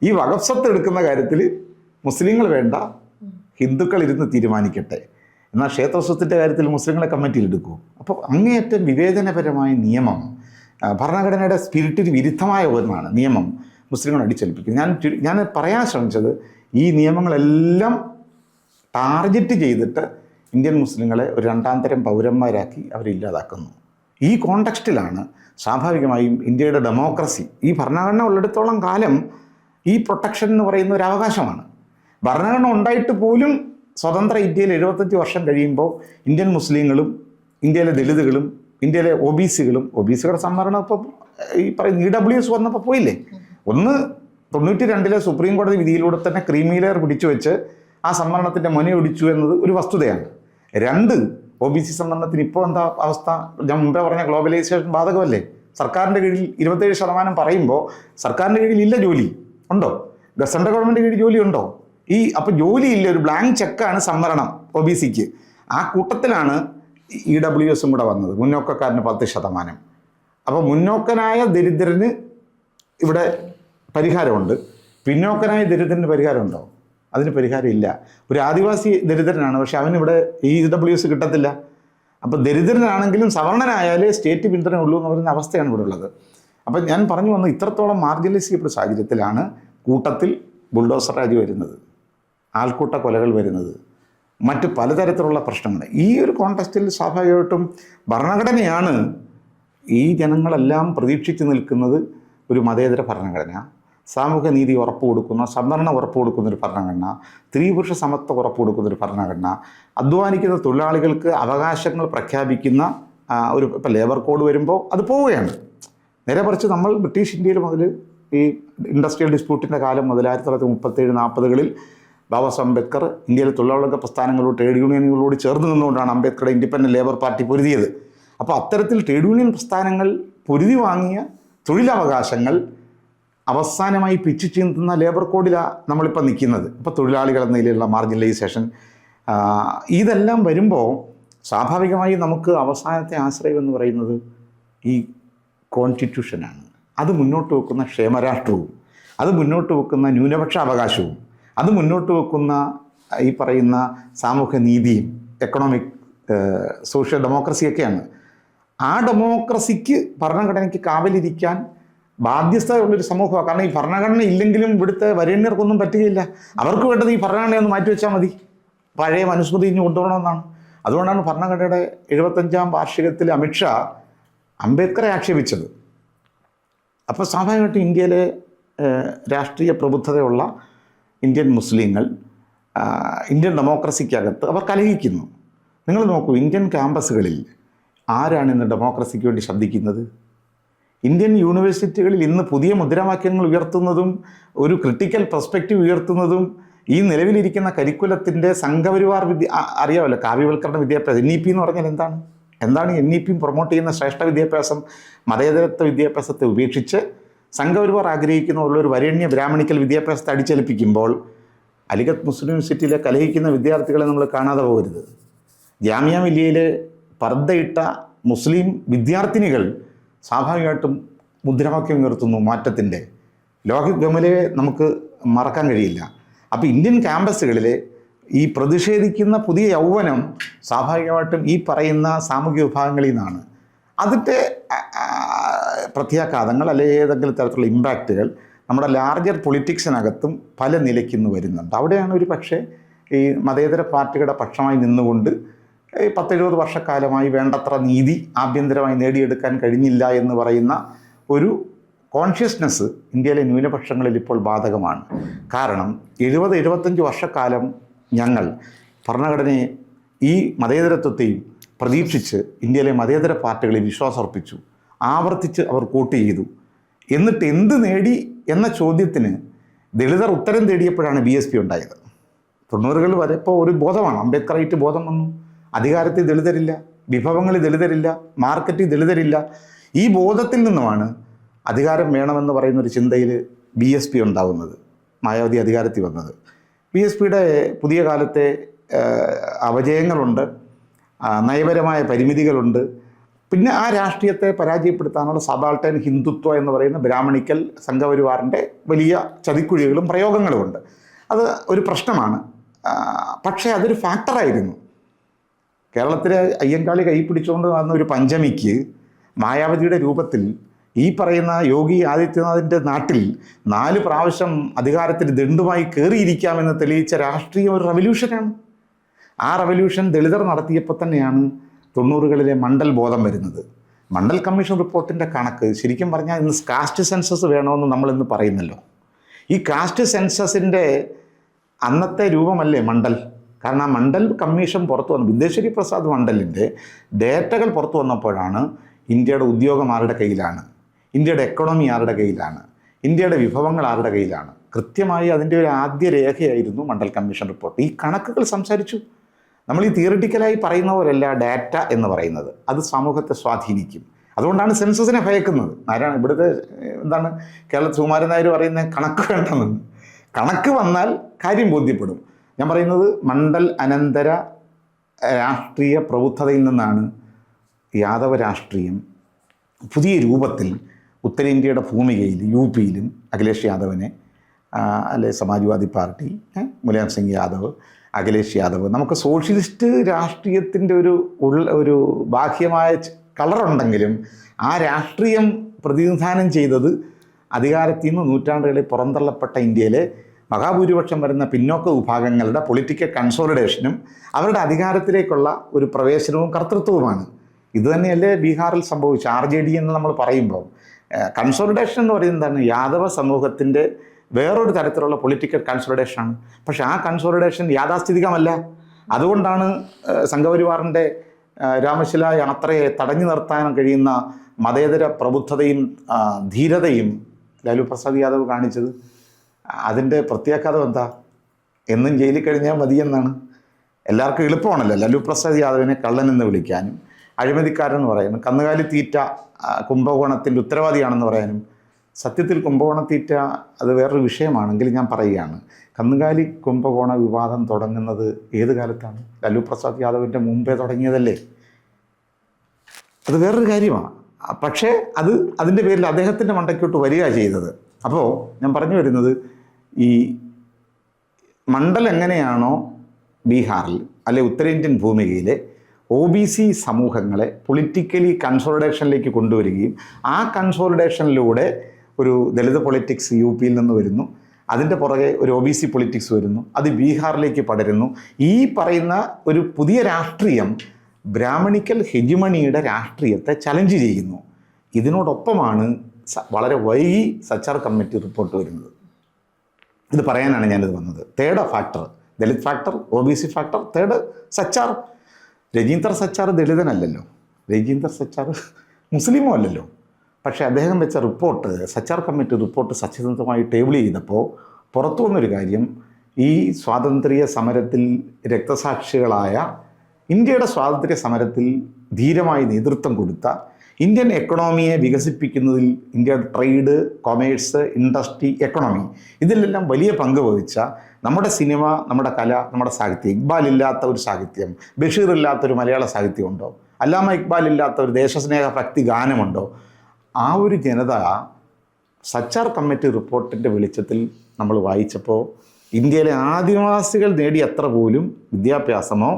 ഈ വഖഫ് സ്വത്ത് എടുക്കുന്ന കാര്യത്തിൽ മുസ്ലിങ്ങൾ വേണ്ട, ഹിന്ദുക്കൾ ഇരുന്ന് തീരുമാനിക്കട്ടെ. എന്നാൽ ക്ഷേത്രസ്വത്തിൻ്റെ കാര്യത്തിൽ മുസ്ലിങ്ങളെ കമ്മിറ്റിയിൽ എടുക്കൂ. അപ്പോൾ അങ്ങേയറ്റം വിവേചനപരമായ നിയമം, ഭരണഘടനയുടെ സ്പിരിറ്റിന് വിരുദ്ധമായ ഒന്നാണ് നിയമം മുസ്ലിങ്ങൾ അടിച്ചേൽപ്പിക്കുന്നത്. ഞാൻ പറയാൻ ശ്രമിച്ചത് ഈ നിയമങ്ങളെല്ലാം ടാർഗറ്റ് ചെയ്തിട്ട് ഇന്ത്യൻ മുസ്ലിങ്ങളെ ഒരു രണ്ടാം തരം പൗരന്മാരാക്കി അവരില്ലാതാക്കുന്നു. ഈ കോണ്ടെക്സ്റ്റിലാണ് സ്വാഭാവികമായും ഇന്ത്യയുടെ ഡെമോക്രസി, ഈ ഭരണഘടന ഉള്ളിടത്തോളം കാലം ഈ പ്രൊട്ടക്ഷൻ എന്ന് പറയുന്ന ഒരു അവകാശമാണ്. ഭരണഘടന ഉണ്ടായിട്ട് പോലും സ്വതന്ത്ര ഇന്ത്യയിൽ 75 വർഷം കഴിയുമ്പോൾ ഇന്ത്യൻ മുസ്ലിങ്ങളും ഇന്ത്യയിലെ ദളിതുകളും ഇന്ത്യയിലെ ഒബിസികളുടെ സംവരണം ഇപ്പോൾ ഈ പറയുന്ന EWS വന്നപ്പോൾ പോയില്ലേ. ഒന്ന് 92 സുപ്രീം കോടതി വിധിയിലൂടെ തന്നെ ക്രീമി ലെയർ പിടിച്ചു വെച്ച് ആ സംവരണത്തിൻ്റെ മുനയൊടിച്ചു എന്നത് ഒരു വസ്തുതയാണ്. 2, OBC സംവരണത്തിന് ഇപ്പോൾ എന്താ അവസ്ഥ? ഞാൻ മുമ്പേ പറഞ്ഞ ഗ്ലോബലൈസേഷൻ ബാധകമല്ലേ? സർക്കാരിൻ്റെ കീഴിൽ 27% പറയുമ്പോൾ സർക്കാരിൻ്റെ കീഴിൽ ഇല്ല ജോലി ഉണ്ടോ? സെൻട്രൽ ഗവൺമെൻറ് കീഴിൽ ജോലി ഉണ്ടോ? അപ്പോൾ ജോലിയില്ല, ഒരു ബ്ലാങ്ക് ചെക്കാണ് സംവരണം OBCക്ക്. ആ കൂട്ടത്തിലാണ് EWSും കൂടെ വന്നത്, മുന്നോക്കക്കാരന് 10%. അപ്പോൾ മുന്നോക്കനായ ദരിദ്രന് ഇവിടെ പരിഹാരമുണ്ട്, പിന്നോക്കനായ ദരിദ്രന് പരിഹാരമുണ്ടോ? അതിന് പരിഹാരമില്ല. ഒരു ആദിവാസി ദരിദ്രനാണ്, പക്ഷെ അവനിവിടെ EWS കിട്ടത്തില്ല. അപ്പോൾ ദരിദ്രനാണെങ്കിലും സവർണനായാലേ സ്റ്റേറ്റ് പിന്തുണ ഉള്ളൂ എന്ന് പറയുന്ന അവസ്ഥയാണ് ഇവിടെ ഉള്ളത്. അപ്പം ഞാൻ പറഞ്ഞു വന്നു, ഇത്രത്തോളം മാർജിനലൈസ് ചെയ്യപ്പെട്ട സാഹചര്യത്തിലാണ് കൂട്ടത്തിൽ ബുൾഡോസർ രാജ് വരുന്നത്, ആൾക്കൂട്ട കൊലകൾ വരുന്നത്, മറ്റ് പലതരത്തിലുള്ള പ്രശ്നങ്ങൾ. ഈ ഒരു കോണ്ടെക്സ്റ്റിൽ സ്വാഭാവികമായിട്ടും ഭരണഘടനയാണ് ഈ ജനങ്ങളെല്ലാം പ്രതീക്ഷിച്ച് നിൽക്കുന്നത്. ഒരു മതേതര ഭരണഘടന, സാമൂഹ്യ നീതി ഉറപ്പ് കൊടുക്കുന്ന, സംവരണം ഉറപ്പ് കൊടുക്കുന്നൊരു ഭരണഘടന, സ്ത്രീ പുരുഷ സമത്വം ഉറപ്പ് കൊടുക്കുന്നൊരു ഭരണഘടന, അധ്വാനിക്കുന്ന തൊഴിലാളികൾക്ക് അവകാശങ്ങൾ പ്രഖ്യാപിക്കുന്ന ഇപ്പോൾ ലേബർ കോഡ് വരുമ്പോൾ അത് പോവുകയാണ്. നേരെ മറിച്ച് നമ്മൾ ബ്രിട്ടീഷ് ഇന്ത്യയിൽ മുതൽ ഈ ഇൻഡസ്ട്രിയൽ ഡിസ്പ്യൂട്ടിൻ്റെ കാലം മുതൽ 1937-40കളിൽ ബാബാ സാഹേബ് അംബേദ്കർ ഇന്ത്യയിലെ തൊഴിലാളികളുടെ പ്രസ്ഥാനങ്ങളോട് ട്രേഡ് യൂണിയനുകളോട് ചേർന്ന് നിന്നുകൊണ്ടാണ് അംബേദ്കറുടെ ഇൻഡിപെൻഡൻറ്റ് ലേബർ പാർട്ടി പൊരുതിയത്. അപ്പോൾ അത്തരത്തിൽ ട്രേഡ് യൂണിയൻ പ്രസ്ഥാനങ്ങൾ പൊരുതി വാങ്ങിയ തൊഴിലവകാശങ്ങൾ അവസാനമായി പിച്ചു ചീന്തുന്ന ലേബർ കോഡിലാണ് നമ്മളിപ്പോൾ നിൽക്കുന്നത്. ഇപ്പോൾ തൊഴിലാളികൾ എന്ന നിലയിലുള്ള മാർജിനലൈസേഷൻ, ഇതെല്ലാം വരുമ്പോൾ സ്വാഭാവികമായി നമുക്ക് അവസാനത്തെ ആശ്രയം എന്ന് പറയുന്നത് ഈ കോൺസ്റ്റിറ്റ്യൂഷനാണ്. അത് മുന്നോട്ട് വെക്കുന്ന ക്ഷേമരാഷ്ട്രവും, അത് മുന്നോട്ട് വെക്കുന്ന ന്യൂനപക്ഷ അവകാശവും, അത് മുന്നോട്ട് വെക്കുന്ന ഈ പറയുന്ന സാമൂഹ്യ നീതിയും എക്കണോമിക് സോഷ്യൽ ഡെമോക്രസിയൊക്കെയാണ്. ആ ഡെമോക്രസിക്ക് ഭരണഘടനയ്ക്ക് കാവലിരിക്കാൻ ബാധ്യതയുള്ളൊരു സമൂഹമാണ്. കാരണം ഈ ഭരണഘടന ഇല്ലെങ്കിലും ഇവിടുത്തെ വരേണ്യർക്കൊന്നും പറ്റുകയില്ല. അവർക്ക് വേണ്ടത് ഈ ഭരണഘടനയൊന്ന് മാറ്റിവെച്ചാൽ മതി, പഴയ മനുസ്മൃതി ഇനി കൊണ്ടുപോകണമെന്നാണ്. അതുകൊണ്ടാണ് ഭരണഘടനയുടെ 75ാം വാർഷികത്തിൽ അമിത്ഷാ അംബേദ്കറെ ആക്ഷേപിച്ചത്. അപ്പോൾ സ്വാഭാവികമായിട്ടും ഇന്ത്യയിലെ രാഷ്ട്രീയ പ്രബുദ്ധതയുള്ള ഇന്ത്യൻ മുസ്ലിങ്ങൾ ഇന്ത്യൻ ഡെമോക്രസിക്കകത്ത് അവർ കലഹിക്കുന്നു. നിങ്ങൾ നോക്കൂ, ഇന്ത്യൻ ക്യാമ്പസുകളിൽ ആരാണ് ഇന്ന് ഡെമോക്രസിക്ക് വേണ്ടി ശബ്ദിക്കുന്നത്? ഇന്ത്യൻ യൂണിവേഴ്സിറ്റികളിൽ ഇന്ന് പുതിയ മുദ്രാവാക്യങ്ങൾ ഉയർത്തുന്നതും ഒരു ക്രിട്ടിക്കൽ പെർസ്പെക്റ്റീവ് ഉയർത്തുന്നതും ഈ നിലവിലിരിക്കുന്ന കരിക്കുലത്തിൻ്റെ സംഘപരിവാർ അറിയാമല്ലോ, കാവ്യവൽക്കരണ വിദ്യാഭ്യാസം. NEP എന്ന് പറഞ്ഞാൽ എന്താണ് NEP പ്രൊമോട്ട് ചെയ്യുന്ന ശ്രേഷ്ഠ വിദ്യാഭ്യാസം? മതേതരത്വ വിദ്യാഭ്യാസത്തെ ഉപേക്ഷിച്ച് സംഘപരിവാർ ആഗ്രഹിക്കുന്ന ഒരു വരേണ്യ ബ്രാഹ്മണിക്കൽ വിദ്യാഭ്യാസത്തെ അടിച്ചേൽപ്പിക്കുമ്പോൾ അലിഗഡ് മുസ്ലിം യൂണിവേഴ്സിറ്റിയിലെ കലഹിക്കുന്ന വിദ്യാർത്ഥികളെ നമ്മൾ കാണാതെ പോകരുത്. ജാമിയ മില്ലിയയിലെ പർദ്ദയിട്ട മുസ്ലിം വിദ്യാർത്ഥിനികൾ സ്വാഭാവികമായിട്ടും മുദ്രാവാക്യം ഉയർത്തുന്നു മാറ്റത്തിൻ്റെ. ലോഹിത് ഗമലയെ നമുക്ക് മറക്കാൻ കഴിയില്ല. അപ്പോൾ ഇന്ത്യൻ ക്യാമ്പസുകളിൽ ഈ പ്രതിഷേധിക്കുന്ന പുതിയ യൗവനം സ്വാഭാവികമായിട്ടും ഈ പറയുന്ന സാമൂഹിക വിഭാഗങ്ങളിൽ നിന്നാണ്. അതിൻ്റെ പ്രത്യാഘാതങ്ങൾ അല്ലെങ്കിൽ ഏതെങ്കിലും തരത്തിലുള്ള ഇമ്പാക്റ്റുകൾ നമ്മുടെ ലാർജർ പൊളിറ്റിക്സിനകത്തും പല നിലയ്ക്കുന്ന് വരുന്നുണ്ട്. അവിടെയാണ് ഒരു പക്ഷേ ഈ മതേതര പാർട്ടികളുടെ പക്ഷമായി നിന്നുകൊണ്ട് 10-70 വർഷക്കാലമായി വേണ്ടത്ര നീതി ആഭ്യന്തരമായി നേടിയെടുക്കാൻ കഴിഞ്ഞില്ല എന്ന് പറയുന്ന ഒരു കോൺഷ്യസ്നെസ് ഇന്ത്യയിലെ ന്യൂനപക്ഷങ്ങളിൽ ഇപ്പോൾ ബാധകമാണ്. കാരണം 70-75 വർഷക്കാലം ഞങ്ങൾ ഭരണഘടനയെ ഈ മതേതരത്വത്തെയും പ്രതീക്ഷിച്ച് ഇന്ത്യയിലെ മതേതര പാർട്ടികളിൽ വിശ്വാസമർപ്പിച്ചു, ആവർത്തിച്ച് അവർ വോട്ട് ചെയ്തു. എന്നിട്ട് എന്ത് നേടി എന്ന ചോദ്യത്തിന് ദളിതർ ഉത്തരം തേടിയപ്പോഴാണ് BSP ഉണ്ടായത്. 90-കൾ വരെ ഇപ്പോൾ ഒരു ബോധമാണ്, അംബേദ്കറൈറ്റ് ബോധം വന്നു. അധികാരത്തിൽ ദളിതരില്ല, വിഭവങ്ങളിൽ ദളിതരില്ല, മാർക്കറ്റിൽ ദളിതരില്ല. ഈ ബോധത്തിൽ നിന്നുമാണ് അധികാരം വേണമെന്ന് പറയുന്നൊരു ചിന്തയിൽ BSP ഉണ്ടാകുന്നത്, മായാവതി അധികാരത്തിൽ വന്നത്. BSPയുടെ പുതിയ കാലത്തെ അപജയങ്ങളുണ്ട്, നയപരമായ പരിമിതികളുണ്ട്. പിന്നെ ആ രാഷ്ട്രീയത്തെ പരാജയപ്പെടുത്താനുള്ള സബാൾട്ടൻ ഹിന്ദുത്വ എന്ന് പറയുന്ന ബ്രാഹ്മണിക്കൽ സംഘപരിവാറിൻ്റെ വലിയ ചതിക്കുഴികളും പ്രയോഗങ്ങളുമുണ്ട്. അത് ഒരു പ്രശ്നമാണ്. പക്ഷേ അതൊരു ഫാക്ടറായിരുന്നു. കേരളത്തിലെ അയ്യങ്കാളി കൈപ്പിടിച്ചുകൊണ്ട് വന്ന ഒരു പഞ്ചമിക്ക് മായാവതിയുടെ രൂപത്തിൽ ഈ പറയുന്ന യോഗി ആദിത്യനാഥിൻ്റെ നാട്ടിൽ 4 പ്രാവശ്യം അധികാരത്തിൽ ദണ്ഡുമായി കയറിയിരിക്കാമെന്ന് തെളിയിച്ച രാഷ്ട്രീയ ഒരു റവല്യൂഷനാണ്. ആ റവല്യൂഷൻ ദളിതർ നടത്തിയപ്പോൾ തന്നെയാണ് 90-കളിലെ മണ്ഡൽ ബോധം വരുന്നത്. മണ്ഡൽ കമ്മീഷൻ റിപ്പോർട്ടിൻ്റെ കണക്ക് ശരിക്കും പറഞ്ഞാൽ ഇന്ന് കാസ്റ്റ് സെൻസസ് വേണമെന്ന് നമ്മളിന്ന് പറയുന്നല്ലോ. ഈ കാസ്റ്റ് സെൻസസിൻ്റെ അന്നത്തെ രൂപമല്ലേ മണ്ഡൽ. കാരണം ആ മണ്ഡൽ കമ്മീഷൻ പുറത്തു വന്നു, വിദ്വേശ്വരി പ്രസാദ് മണ്ഡലിൻ്റെ ഡേറ്റകൾ പുറത്തു വന്നപ്പോഴാണ് ഇന്ത്യയുടെ ഉദ്യോഗം ആരുടെ കയ്യിലാണ്, ഇന്ത്യയുടെ എക്കണോമി ആരുടെ കയ്യിലാണ്, ഇന്ത്യയുടെ വിഭവങ്ങൾ ആരുടെ കയ്യിലാണ്, കൃത്യമായി അതിൻ്റെ ഒരു ആദ്യ രേഖയായിരുന്നു മണ്ഡൽ കമ്മീഷൻ റിപ്പോർട്ട്. ഈ കണക്കുകൾ സംസാരിച്ചു. നമ്മൾ ഈ തിയറിറ്റിക്കലായി പറയുന്ന പോലെയല്ല ഡാറ്റ എന്ന് പറയുന്നത്, അത് സമൂഹത്തെ സ്വാധീനിക്കും. അതുകൊണ്ടാണ് സെൻസസിനെ ഭയക്കുന്നത്. ആരാണ് ഇവിടുത്തെ കേരളത്തിൽ സുകുമാരൻ നായർ പറയുന്ന കണക്ക് വേണ്ടെന്ന്. കണക്ക് വന്നാൽ കാര്യം ബോധ്യപ്പെടും. ഞാൻ പറയുന്നത് മണ്ഡൽ അനന്തര രാഷ്ട്രീയ പ്രബുദ്ധതയിൽ നിന്നാണ് യാദവ രാഷ്ട്രീയം പുതിയ രൂപത്തിൽ ഉത്തരേന്ത്യയുടെ ഭൂമികയിൽ UPയിലും അഖിലേഷ് യാദവിനെ അല്ലെ സമാജ്വാദി പാർട്ടി, മുലായം സിംഗ് യാദവ്, അഖിലേഷ് യാദവ്, നമുക്ക് സോഷ്യലിസ്റ്റ് രാഷ്ട്രീയത്തിൻ്റെ ഒരു ബാഹ്യമായ കളറുണ്ടെങ്കിലും ആ രാഷ്ട്രീയം പ്രതിനിധാനം ചെയ്തത് അധികാരത്തിൽ നിന്ന് നൂറ്റാണ്ടുകളിൽ പുറന്തള്ളപ്പെട്ട ഇന്ത്യയിലെ മഹാഭൂരിപക്ഷം വരുന്ന പിന്നോക്ക വിഭാഗങ്ങളുടെ പൊളിറ്റിക്കൽ കൺസോളിഡേഷനും അവരുടെ അധികാരത്തിലേക്കുള്ള ഒരു പ്രവേശനവും കർത്തൃത്വവുമാണ്. ഇതുതന്നെയല്ലേ ബീഹാറിൽ സംഭവിച്ചു. RJD എന്ന് നമ്മൾ പറയുമ്പോൾ കൺസോളിഡേഷൻ എന്ന് പറയുന്നത് എന്താണ്? യാദവ സമൂഹത്തിൻ്റെ വേറൊരു തരത്തിലുള്ള പൊളിറ്റിക്കൽ കൺസോളിഡേഷനാണ്. പക്ഷേ ആ കൺസോളിഡേഷൻ യാഥാസ്ഥിതികമല്ല. അതുകൊണ്ടാണ് സംഘപരിവാറിൻ്റെ രാമശില യാത്രയെ തടഞ്ഞു നിർത്താൻ കഴിയുന്ന മതേതര പ്രബുദ്ധതയും ധീരതയും ലാലു പ്രസാദ് യാദവ് കാണിച്ചത്. അതിൻ്റെ പ്രത്യാഘാതം എന്താ? എന്നും ജയിലിൽ കഴിഞ്ഞാൽ മതിയെന്നാണ്. എല്ലാവർക്കും എളുപ്പമാണല്ലോ ലാലു പ്രസാദ് യാദവിനെ കള്ളനെന്ന് വിളിക്കാനും അഴിമതിക്കാരെന്ന് പറയാനും കന്നുകാലി തീറ്റ കുംഭകോണത്തിൻ്റെ ഉത്തരവാദിയാണെന്ന് പറയാനും. സത്യത്തിൽ കുംഭകോണത്തീറ്റ അത് വേറൊരു വിഷയമാണെങ്കിൽ ഞാൻ പറയുകയാണ്, കന്നുകാലി കുംഭകോണ വിവാദം തുടങ്ങുന്നത് ഏത് കാലത്താണ്? ലാലു പ്രസാദ് യാദവിൻ്റെ മുമ്പേ തുടങ്ങിയതല്ലേ. അത് വേറൊരു കാര്യമാണ്. പക്ഷേ അതിൻ്റെ പേരിൽ അദ്ദേഹത്തിൻ്റെ മണ്ടയ്ക്കോട്ട് വരിക ചെയ്തത്. അപ്പോൾ ഞാൻ പറഞ്ഞു വരുന്നത്, ഈ മണ്ഡൽ എങ്ങനെയാണോ ബീഹാറിൽ അല്ലെ ഉത്തരേന്ത്യൻ ഭൂമികയിലെ OBC സമൂഹങ്ങളെ പൊളിറ്റിക്കലി കൺസോളിഡേഷനിലേക്ക് കൊണ്ടുവരികയും ആ കൺസോളിഡേഷനിലൂടെ ഒരു ദളിത് പൊളിറ്റിക്സ് UP യിൽ നിന്ന് വരുന്നു, അതിൻ്റെ പുറകെ ഒരു OBC പൊളിറ്റിക്സ് വരുന്നു, അത് ബീഹാറിലേക്ക് പടരുന്നു. ഈ പറയുന്ന ഒരു പുതിയ രാഷ്ട്രീയം ബ്രാഹ്മണിക്കൽ ഹെജിമണിയുടെ രാഷ്ട്രീയത്തെ ചലഞ്ച് ചെയ്യുന്നു. ഇതിനോടൊപ്പമാണ് വളരെ വൈകി സച്ചാർ കമ്മിറ്റി റിപ്പോർട്ട് വരുന്നത്. ഇത് പറയാനാണ് ഞാനിത് വന്നത്. Third factor Dalit factor, OBC factor, third Sachar. Rajinder Sachar ദളിതനല്ലല്ലോ, രജീന്ദർ സച്ചാർ മുസ്ലിമും അല്ലല്ലോ. പക്ഷേ അദ്ദേഹം വെച്ച റിപ്പോർട്ട്, സച്ചാർ കമ്മിറ്റി റിപ്പോർട്ട് സത്യസന്ധമായി ടേബിൾ ചെയ്തപ്പോൾ പുറത്തു വന്നൊരു കാര്യം, ഈ സ്വാതന്ത്ര്യ സമരത്തിൽ രക്തസാക്ഷികളായ, ഇന്ത്യയുടെ സ്വാതന്ത്ര്യ സമരത്തിൽ ധീരമായി നേതൃത്വം കൊടുത്ത, ഇന്ത്യൻ എക്കണോമിയെ വികസിപ്പിക്കുന്നതിൽ ഇന്ത്യയുടെ ട്രേഡ്, കൊമേഴ്സ്, ഇൻഡസ്ട്രി, എക്കണോമി ഇതിലെല്ലാം വലിയ പങ്ക് വഹിച്ച നമ്മുടെ സിനിമ, നമ്മുടെ കല, നമ്മുടെ സാഹിത്യം, ഇക്ബാൽ ഇല്ലാത്ത ഒരു സാഹിത്യം, ബഷീർ ഇല്ലാത്തൊരു മലയാള സാഹിത്യമുണ്ടോ, അല്ലാമ ഇക്ബാൽ ഇല്ലാത്ത ഒരു ദേശസ്നേഹ ഭക്തി ഗാനമുണ്ടോ? ആ ഒരു ജനത സച്ചാർ കമ്മിറ്റി റിപ്പോർട്ടിൻ്റെ വെളിച്ചത്തിൽ നമ്മൾ വായിച്ചപ്പോൾ ഇന്ത്യയിലെ ആദിവാസികൾ നേടിയത്ര പോലും വിദ്യാഭ്യാസമോ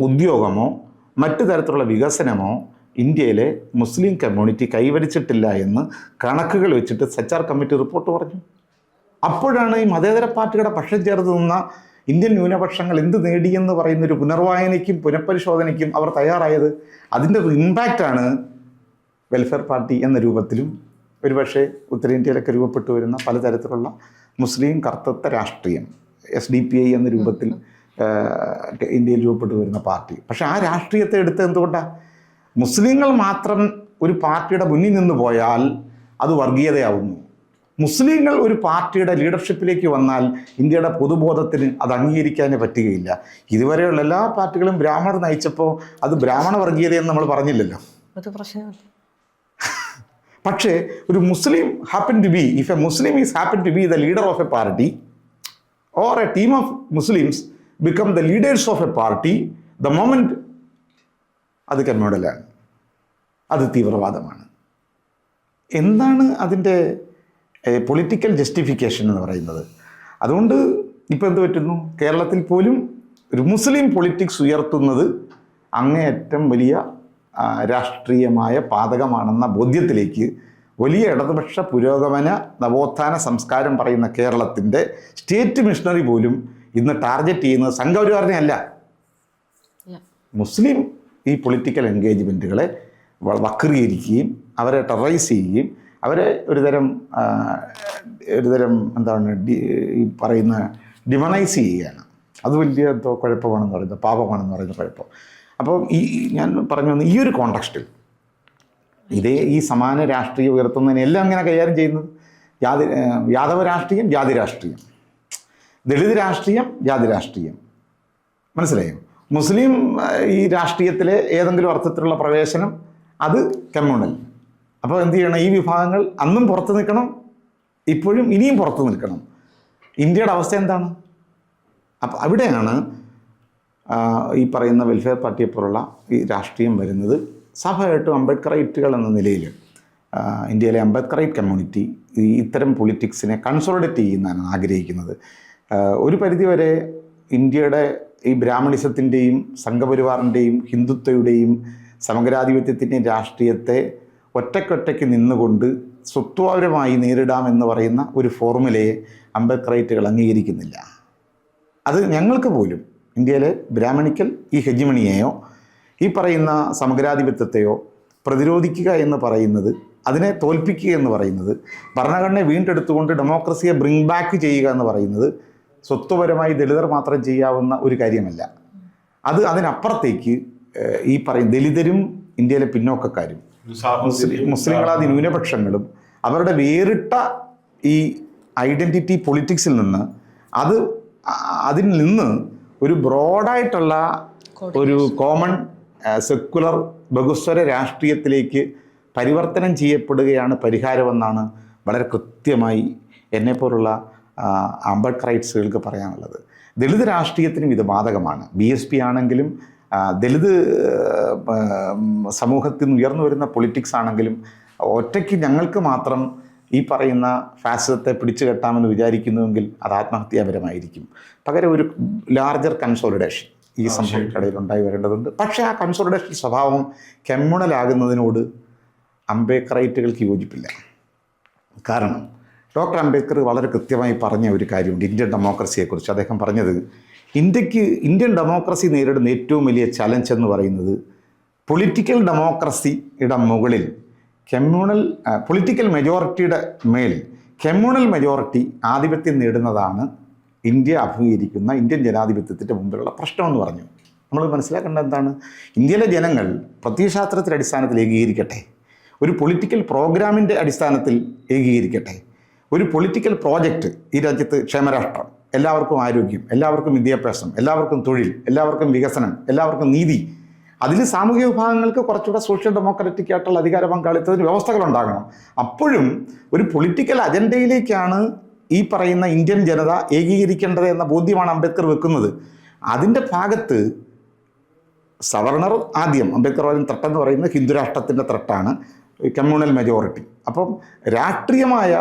ഉദ്യോഗമോ മറ്റു തരത്തിലുള്ള വികസനമോ ഇന്ത്യയിലെ മുസ്ലിം കമ്മ്യൂണിറ്റി കൈവരിച്ചിട്ടില്ല എന്ന് കണക്കുകൾ വെച്ചിട്ട് സച്ചാർ കമ്മിറ്റി റിപ്പോർട്ട് പറഞ്ഞു. അപ്പോഴാണ് ഈ മതേതര പാർട്ടിയുടെ പക്ഷം ചേർത്ത് നിന്ന ഇന്ത്യൻ ന്യൂനപക്ഷങ്ങൾ എന്ത് നേടിയെന്ന് പറയുന്നൊരു പുനർവായനയ്ക്കും പുനഃപരിശോധനയ്ക്കും അവർ തയ്യാറായത്. അതിൻ്റെ ഇമ്പാക്റ്റാണ് വെൽഫെയർ പാർട്ടി എന്ന രൂപത്തിലും ഒരുപക്ഷെ ഉത്തരേന്ത്യയിലൊക്കെ രൂപപ്പെട്ടു വരുന്ന പലതരത്തിലുള്ള മുസ്ലിം കർത്തൃത്വ രാഷ്ട്രീയം, SDPI എന്ന രൂപത്തിൽ ഇന്ത്യയിൽ രൂപപ്പെട്ടു വരുന്ന പാർട്ടി. പക്ഷേ ആ രാഷ്ട്രീയത്തെ എടുത്ത് എന്തുകൊണ്ടാണ്? മുസ്ലിങ്ങൾ മാത്രം ഒരു പാർട്ടിയുടെ മുന്നിൽ നിന്ന് പോയാൽ അത് വർഗീയതയാവുന്നു. മുസ്ലിങ്ങൾ ഒരു പാർട്ടിയുടെ ലീഡർഷിപ്പിലേക്ക് വന്നാൽ ഇന്ത്യയുടെ പൊതുബോധത്തിന് അത് അംഗീകരിക്കാനേ പറ്റുകയില്ല. ഇതുവരെയുള്ള എല്ലാ പാർട്ടികളും ബ്രാഹ്മണർ നയിച്ചപ്പോൾ അത് ബ്രാഹ്മണ വർഗീയതയെന്ന് നമ്മൾ പറഞ്ഞില്ലല്ലോ. പക്ഷേ ഒരു Muslim happen to be, if a Muslim is happen to be the leader of a party or a team of Muslims become the leaders of a party, the moment അത് കമ്മ്യൂണലാണ്, അത് തീവ്രവാദമാണ്. എന്താണ് അതിൻ്റെ പൊളിറ്റിക്കൽ ജസ്റ്റിഫിക്കേഷൻ എന്ന് പറയുന്നത്? അതുകൊണ്ട് ഇപ്പോൾ എന്ത് പറ്റുന്നു, കേരളത്തിൽ പോലും ഒരു മുസ്ലിം പൊളിറ്റിക്സ് ഉയർത്തുന്നത് അങ്ങേയറ്റം വലിയ രാഷ്ട്രീയമായ പാതകമാണെന്ന ബോധ്യത്തിലേക്ക് വലിയ ഇടതുപക്ഷ പുരോഗമന നവോത്ഥാന സംസ്കാരം പറയുന്ന കേരളത്തിൻ്റെ സ്റ്റേറ്റ് മിഷണറി പോലും ഇന്ന് ടാർഗറ്റ് ചെയ്യുന്നത് സംഘപരിവാറിനെ അല്ല, മുസ്ലിം ഈ പൊളിറ്റിക്കൽ എൻഗേജ്മെൻറ്റുകളെ വക്രീകരിക്കുകയും അവരെ ടെററൈസ് ചെയ്യുകയും അവരെ ഒരുതരം എന്താണ് ഈ പറയുന്ന ഡിമണൈസ് ചെയ്യുകയാണ്. അത് വലിയ എന്തോ കുഴപ്പമാണെന്ന് പറയുന്നത്, പാപമാണെന്ന് പറയുന്ന കുഴപ്പം. അപ്പോൾ ഞാൻ പറഞ്ഞു വന്ന ഈ ഒരു കോണ്ടക്സ്റ്റിൽ ഈ സമാന രാഷ്ട്രീയം ഉയർത്തുന്നതിനെല്ലാം ഇങ്ങനെ കൈകാര്യം ചെയ്യുന്നത് യാദവ രാഷ്ട്രീയം, ജാതി രാഷ്ട്രീയം, ദളിത് രാഷ്ട്രീയം, ജാതി രാഷ്ട്രീയം, മനസ്സിലായോ? മുസ്ലിം ഈ രാഷ്ട്രീയത്തിലെ ഏതെങ്കിലും അർത്ഥത്തിലുള്ള പ്രവേശനം അത് കമ്മ്യൂണൽ. അപ്പോൾ എന്ത് ചെയ്യണം? ഈ വിഭാഗങ്ങൾ അന്നും പുറത്ത് നിൽക്കണം, ഇപ്പോഴും ഇനിയും പുറത്ത് നിൽക്കണം. ഇന്ത്യയുടെ അവസ്ഥ എന്താണ്? അപ്പോൾ അവിടെയാണ് ഈ പറയുന്ന വെൽഫെയർ പാർട്ടിയെപ്പോലുള്ള ഈ രാഷ്ട്രീയം വരുന്നത്. സ്വാഭാവികമായിട്ടും അംബേദ്കറൈറ്റുകൾ എന്ന നിലയിൽ ഇന്ത്യയിലെ അംബേദ്കറൈറ്റ് കമ്മ്യൂണിറ്റി ഇത്തരം പൊളിറ്റിക്സിനെ കൺസോളിഡേറ്റ് ചെയ്യുന്നതാണ് ആഗ്രഹിക്കുന്നത്. ഒരു പരിധിവരെ ഇന്ത്യയുടെ ഈ ബ്രാഹ്മണിസത്തിൻ്റെയും സംഘപരിവാറിൻ്റെയും ഹിന്ദുത്വയുടെയും സമഗ്രാധിപത്യത്തിൻ്റെയും രാഷ്ട്രീയത്തെ ഒറ്റയ്ക്കൊറ്റയ്ക്ക് നിന്നുകൊണ്ട് സ്വത്വപരമായി നേരിടാമെന്ന് പറയുന്ന ഒരു ഫോർമുലയെ അംബേദ്കറൈറ്റുകൾ അംഗീകരിക്കുന്നില്ല. അത് ഞങ്ങൾക്ക് പോലും ഇന്ത്യയിലെ ബ്രാഹ്മണിക്കൽ ഈ ഹെജിമണിയെയോ ഈ പറയുന്ന സമഗ്രാധിപത്യത്തെയോ പ്രതിരോധിക്കുക എന്ന് പറയുന്നത്, അതിനെ തോൽപ്പിക്കുക എന്ന് പറയുന്നത്, ഭരണഘടനയെ വീണ്ടെടുത്തുകൊണ്ട് ഡെമോക്രസിയെ ബ്രിങ് ബാക്ക് ചെയ്യുക എന്ന് പറയുന്നത് സ്വത്വപരമായി ദളിതർ മാത്രം ചെയ്യാവുന്ന ഒരു കാര്യമല്ല. അതിനപ്പുറത്തേക്ക് ഈ പറയുന്ന ദലിതരും ഇന്ത്യയിലെ പിന്നോക്കക്കാരും മുസ്ലിങ്ങളാദി ന്യൂനപക്ഷങ്ങളും അവരുടെ വേറിട്ട ഈ ഐഡൻറ്റിറ്റി പൊളിറ്റിക്സിൽ നിന്ന് അതിൽ നിന്ന് ഒരു ബ്രോഡായിട്ടുള്ള ഒരു കോമൺ സെക്കുലർ ബഹുസ്വര രാഷ്ട്രീയത്തിലേക്ക് പരിവർത്തനം ചെയ്യപ്പെടുകയാണ് പരിഹാരമെന്നാണ് വളരെ കൃത്യമായി എന്നെപ്പോലുള്ള അംബേദ്കറൈറ്റ്സുകൾക്ക് പറയാനുള്ളത്. ദളിത് രാഷ്ട്രീയത്തിനും ഇത് ബാധകമാണ്. BSP ആണെങ്കിലും ദളിത് സമൂഹത്തിൽ നിന്ന് ഉയർന്നു വരുന്ന പൊളിറ്റിക്സ് ആണെങ്കിലും ഒറ്റയ്ക്ക് ഞങ്ങൾക്ക് മാത്രം ഈ പറയുന്ന ഫാസിസത്തെ പിടിച്ചു കെട്ടാമെന്ന് വിചാരിക്കുന്നുവെങ്കിൽ അത് ആത്മഹത്യാപരമായിരിക്കും. പകരം ഒരു ലാർജർ കൺസോളിഡേഷൻ, ഈ സംഭവങ്ങൾക്കിടയിൽ ഉണ്ടായി വരേണ്ടതുണ്ട്. പക്ഷേ ആ കൺസോളിഡേഷൻ സ്വഭാവം കമ്മ്യൂണലാകുന്നതിനോട് അംബേദ്കറൈറ്റുകൾക്ക് യോജിപ്പില്ല. കാരണം ഡോക്ടർ അംബേദ്കർ വളരെ കൃത്യമായി പറഞ്ഞ ഒരു കാര്യമുണ്ട് ഇന്ത്യൻ ഡെമോക്രസിയെക്കുറിച്ച്. അദ്ദേഹം പറഞ്ഞത് ഇന്ത്യൻ ഡെമോക്രസി നേരിടുന്ന ഏറ്റവും വലിയ ചലഞ്ച് എന്ന് പറയുന്നത് പൊളിറ്റിക്കൽ ഡെമോക്രസിയുടെ മുകളിൽ പൊളിറ്റിക്കൽ മെജോറിറ്റിയുടെ മേൽ കമ്മ്യൂണൽ മെജോറിറ്റി ആധിപത്യം നേടുന്നതാണ് ഇന്ത്യ അഭിമുഖീകരിക്കുന്ന ഇന്ത്യൻ ജനാധിപത്യത്തിൻ്റെ മുമ്പിലുള്ള പ്രശ്നമെന്ന് പറഞ്ഞു. നമ്മൾ മനസ്സിലാക്കേണ്ടത് എന്താണ്? ഇന്ത്യയിലെ ജനങ്ങൾ പ്രത്യയശാസ്ത്രത്തിൻ്റെ അടിസ്ഥാനത്തിൽ ഏകീകരിക്കട്ടെ, ഒരു പൊളിറ്റിക്കൽ പ്രോഗ്രാമിൻ്റെ അടിസ്ഥാനത്തിൽ ഏകീകരിക്കട്ടെ, ഒരു പൊളിറ്റിക്കൽ പ്രോജക്റ്റ്, ഈ രാജ്യത്ത് ക്ഷേമരാഷ്ട്രം, എല്ലാവർക്കും ആരോഗ്യം, എല്ലാവർക്കും വിദ്യാഭ്യാസം, എല്ലാവർക്കും തൊഴിൽ, എല്ലാവർക്കും വികസനം, എല്ലാവർക്കും നീതി, അതിൽ സാമൂഹിക വിഭാഗങ്ങൾക്ക് കുറച്ചുകൂടെ സോഷ്യൽ ഡെമോക്രാറ്റിക് ആയിട്ടുള്ള അധികാര പങ്കാളിത്തത്തിന് വ്യവസ്ഥകളുണ്ടാകണം. അപ്പോഴും ഒരു പൊളിറ്റിക്കൽ അജണ്ടയിലേക്കാണ് ഈ പറയുന്ന ഇന്ത്യൻ ജനത ഏകീകരിക്കേണ്ടത് എന്ന ബോധ്യമാണ് അംബേദ്കർ വെക്കുന്നത്. അതിൻ്റെ ഭാഗത്ത് സവർണർ ആദ്യം അംബേദ്കർ ത്രട്ടെന്ന് പറയുന്നത് ഹിന്ദുരാഷ്ട്രത്തിൻ്റെ ത്രട്ടാണ്, കമ്മ്യൂണൽ മെജോറിറ്റി. അപ്പം രാഷ്ട്രീയമായ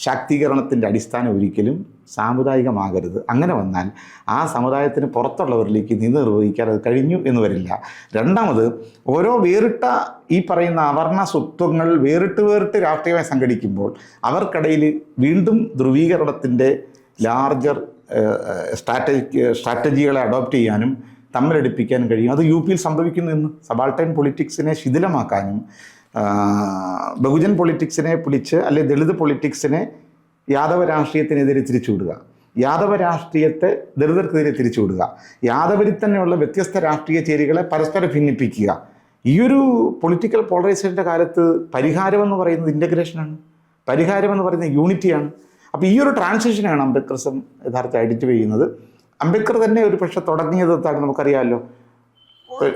ശാക്തീകരണത്തിൻ്റെ അടിസ്ഥാനം ഒരിക്കലും സാമുദായികമാകരുത്. അങ്ങനെ വന്നാൽ ആ സമുദായത്തിന് പുറത്തുള്ളവരിലേക്ക് നിന്ന് നിർവഹിക്കാൻ അത് കഴിഞ്ഞു എന്ന് വരില്ല. രണ്ടാമത്, ഓരോ വേറിട്ട ഈ പറയുന്ന അവർണ സ്വത്വങ്ങൾ വേറിട്ട് രാഷ്ട്രീയമായി സംഘടിക്കുമ്പോൾ അവർക്കിടയിൽ വീണ്ടും ധ്രുവീകരണത്തിൻ്റെ ലാർജർ സ്ട്രാറ്റജികളെ അഡോപ്റ്റ് ചെയ്യാനും തമ്മിലടിപ്പിക്കാനും കഴിയും. അത് യു പിയിൽ സംഭവിക്കുന്നു എന്ന്. സബാൾട്ടൈൻ പൊളിറ്റിക്സിനെ ശിഥിലമാക്കാനും ബഹുജൻ പൊളിറ്റിക്സിനെ പിടിച്ച് അല്ലെങ്കിൽ ദളിത് പൊളിറ്റിക്സിനെ യാദവ രാഷ്ട്രീയത്തിനെതിരെ തിരിച്ചുവിടുക, യാദവ രാഷ്ട്രീയത്തെ ദളിതർക്കെതിരെ തിരിച്ചുവിടുക, യാദവരിൽ തന്നെയുള്ള വ്യത്യസ്ത രാഷ്ട്രീയ ചേരികളെ പരസ്പരം ഭിന്നിപ്പിക്കുക. ഈ ഒരു പൊളിറ്റിക്കൽ പോളറൈസേഷൻ്റെ കാലത്ത് പരിഹാരമെന്ന് പറയുന്നത് ഇൻ്റഗ്രേഷനാണ്, പരിഹാരമെന്ന് പറയുന്നത് യൂണിറ്റിയാണ്. അപ്പോൾ ഈ ഒരു ട്രാൻസിഷനാണ് അംബേദ്കറിസം യഥാർത്ഥം ഐഡൻറ്റിഫൈ ചെയ്യുന്നത്. അംബേദ്കർ തന്നെ ഒരു പക്ഷേ തുടങ്ങിയത് നമുക്കറിയാമല്ലോ,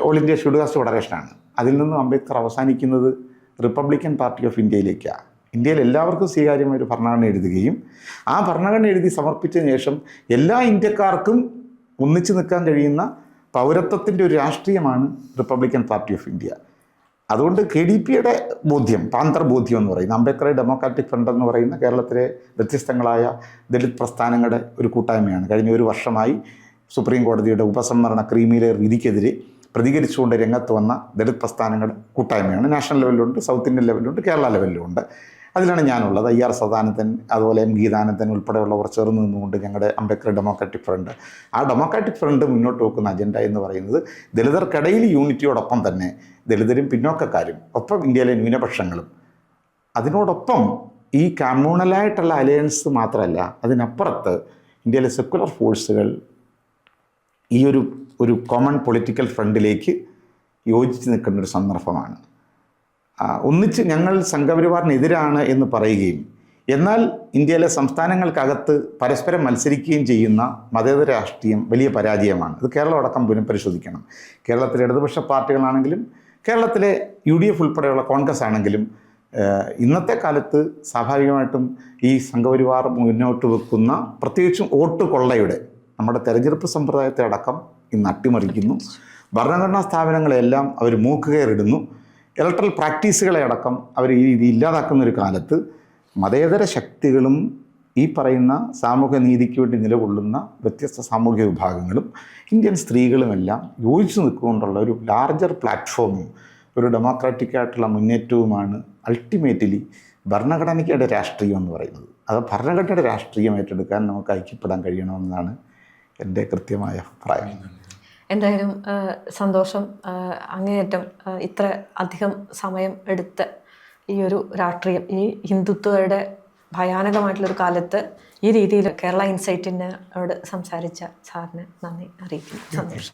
ഓൾ ഇന്ത്യ ഷെഡ്യൂൾ കാസ്റ്റ് ഫെഡറേഷനാണ്. അതിൽ നിന്നും അംബേദ്കർ അവസാനിക്കുന്നത് റിപ്പബ്ലിക്കൻ പാർട്ടി ഓഫ് ഇന്ത്യയിലേക്കാണ്. ഇന്ത്യയിൽ എല്ലാവർക്കും സ്വീകാര്യമായ ഒരു ഭരണഘടന എഴുതുകയും ആ ഭരണഘടന എഴുതി സമർപ്പിച്ചതിന് ശേഷം എല്ലാ ഇന്ത്യക്കാർക്കും ഒന്നിച്ചു നിൽക്കാൻ കഴിയുന്ന പൗരത്വത്തിൻ്റെ ഒരു രാഷ്ട്രീയമാണ് റിപ്പബ്ലിക്കൻ പാർട്ടി ഓഫ് ഇന്ത്യ. അതുകൊണ്ട് KDPയുടെ ബോധ്യം, പാന്തർബോധ്യം എന്ന് പറയുന്ന അംബേദ്കർ ഡെമോക്രാറ്റിക് ഫ്രണ്ട് എന്ന് പറയുന്ന കേരളത്തിലെ വ്യത്യസ്തങ്ങളായ ദളിത് പ്രസ്ഥാനങ്ങളുടെ ഒരു കൂട്ടായ്മയാണ്. കഴിഞ്ഞ ഒരു വർഷമായി സുപ്രീം കോടതിയുടെ ഉപസംവരണ ക്രീമി ലെയർ വിധിക്കെതിരെ പ്രതികരിച്ചുകൊണ്ട് രംഗത്ത് വന്ന ദളിത് പ്രസ്ഥാനങ്ങളുടെ കൂട്ടായ്മയാണ്. നാഷണൽ ലെവലിലുണ്ട്, സൗത്ത് ഇന്ത്യൻ ലെവലിലുണ്ട്, കേരള ലെവലിലുണ്ട്. അതിലാണ് ഞാനുള്ളത്. IR സദാനന്ദൻ, അതുപോലെ M ഗീതാനന്ദൻ ഉൾപ്പെടെയുള്ളവർ ചേർന്ന് നിന്നുകൊണ്ട് ഞങ്ങളുടെ അംബേദ്കർ ഡെമോക്രാറ്റിക് ഫ്രണ്ട്, ആ ഡെമോക്രാറ്റിക് ഫ്രണ്ട് മുന്നോട്ട് വെക്കുന്ന അജണ്ട എന്ന് പറയുന്നത് ദളിതർക്കിടയിൽ യൂണിറ്റിയോടൊപ്പം തന്നെ ദളിതരും പിന്നോക്കക്കാരും ഒപ്പം ഇന്ത്യയിലെ ന്യൂനപക്ഷങ്ങളും, അതിനോടൊപ്പം ഈ കമ്മ്യൂണലായിട്ടുള്ള അലയൻസ് മാത്രമല്ല, അതിനപ്പുറത്ത് ഇന്ത്യയിലെ സെക്കുലർ ഫോഴ്സുകൾ ഈ ഒരു കോമൺ പൊളിറ്റിക്കൽ ഫ്രണ്ടിലേക്ക് യോജിച്ച് നിൽക്കുന്ന ഒരു സന്ദർഭമാണ്. ഒന്നിച്ച് ഞങ്ങൾ സംഘപരിവാറിനെതിരാണ് എന്ന് പറയുകയും എന്നാൽ ഇന്ത്യയിലെ സംസ്ഥാനങ്ങൾക്കകത്ത് പരസ്പരം മത്സരിക്കുകയും ചെയ്യുന്ന മതേതര രാഷ്ട്രീയം വലിയ പരാജയമാണ്. ഇത് കേരളം അടക്കം പുനഃപരിശോധിക്കണം. കേരളത്തിലെ ഇടതുപക്ഷ പാർട്ടികളാണെങ്കിലും കേരളത്തിലെ UDF ഉൾപ്പെടെയുള്ള കോൺഗ്രസ് ആണെങ്കിലും ഇന്നത്തെ കാലത്ത് സ്വാഭാവികമായിട്ടും ഈ സംഘപരിവാർ മുന്നോട്ട് വെക്കുന്ന പ്രത്യേകിച്ചും വോട്ട് കൊള്ളയുടെ നമ്മുടെ തെരഞ്ഞെടുപ്പ് സമ്പ്രദായത്തെ അടക്കം ഇന്ന് അട്ടിമറിക്കുന്നു. ഭരണഘടനാ സ്ഥാപനങ്ങളെല്ലാം അവർ മൂക്കുകയറിടുന്നു. ഇലക്ട്രൽ പ്രാക്ടീസുകളെ അടക്കം അവർ ഈ രീതി ഇല്ലാതാക്കുന്നൊരു കാലത്ത് മതേതര ശക്തികളും ഈ പറയുന്ന സാമൂഹ്യ നീതിക്ക് വേണ്ടി നിലകൊള്ളുന്ന വ്യത്യസ്ത സാമൂഹിക വിഭാഗങ്ങളും ഇന്ത്യൻ സ്ത്രീകളുമെല്ലാം യോജിച്ച് നിൽക്കൊണ്ടുള്ള ഒരു ലാർജർ പ്ലാറ്റ്ഫോമും ഒരു ഡെമോക്രാറ്റിക് ആയിട്ടുള്ള മുന്നേറ്റവുമാണ് അൾട്ടിമേറ്റ്ലി ഭരണഘടനയ്ക്കയുടെ രാഷ്ട്രീയം എന്ന് പറയുന്നത്. അത് ഭരണഘടനയുടെ രാഷ്ട്രീയം ഏറ്റെടുക്കാൻ നമുക്ക് ഐക്യപ്പെടാൻ കഴിയണമെന്നാണ് എൻ്റെ കൃത്യമായ അഭിപ്രായം. എന്തായാലും സന്തോഷം. അങ്ങേയറ്റം ഇത്ര അധികം സമയം എടുത്ത് ഈ ഒരു രാഷ്ട്രീയം, ഈ ഹിന്ദുത്വയുടെ ഭയാനകമായിട്ടുള്ളൊരു കാലത്ത് ഈ രീതിയിൽ കേരള ഇൻസൈറ്റിനോട് സംസാരിച്ച സാറിന് നന്ദി അറിയിക്കുന്നു. സന്തോഷം.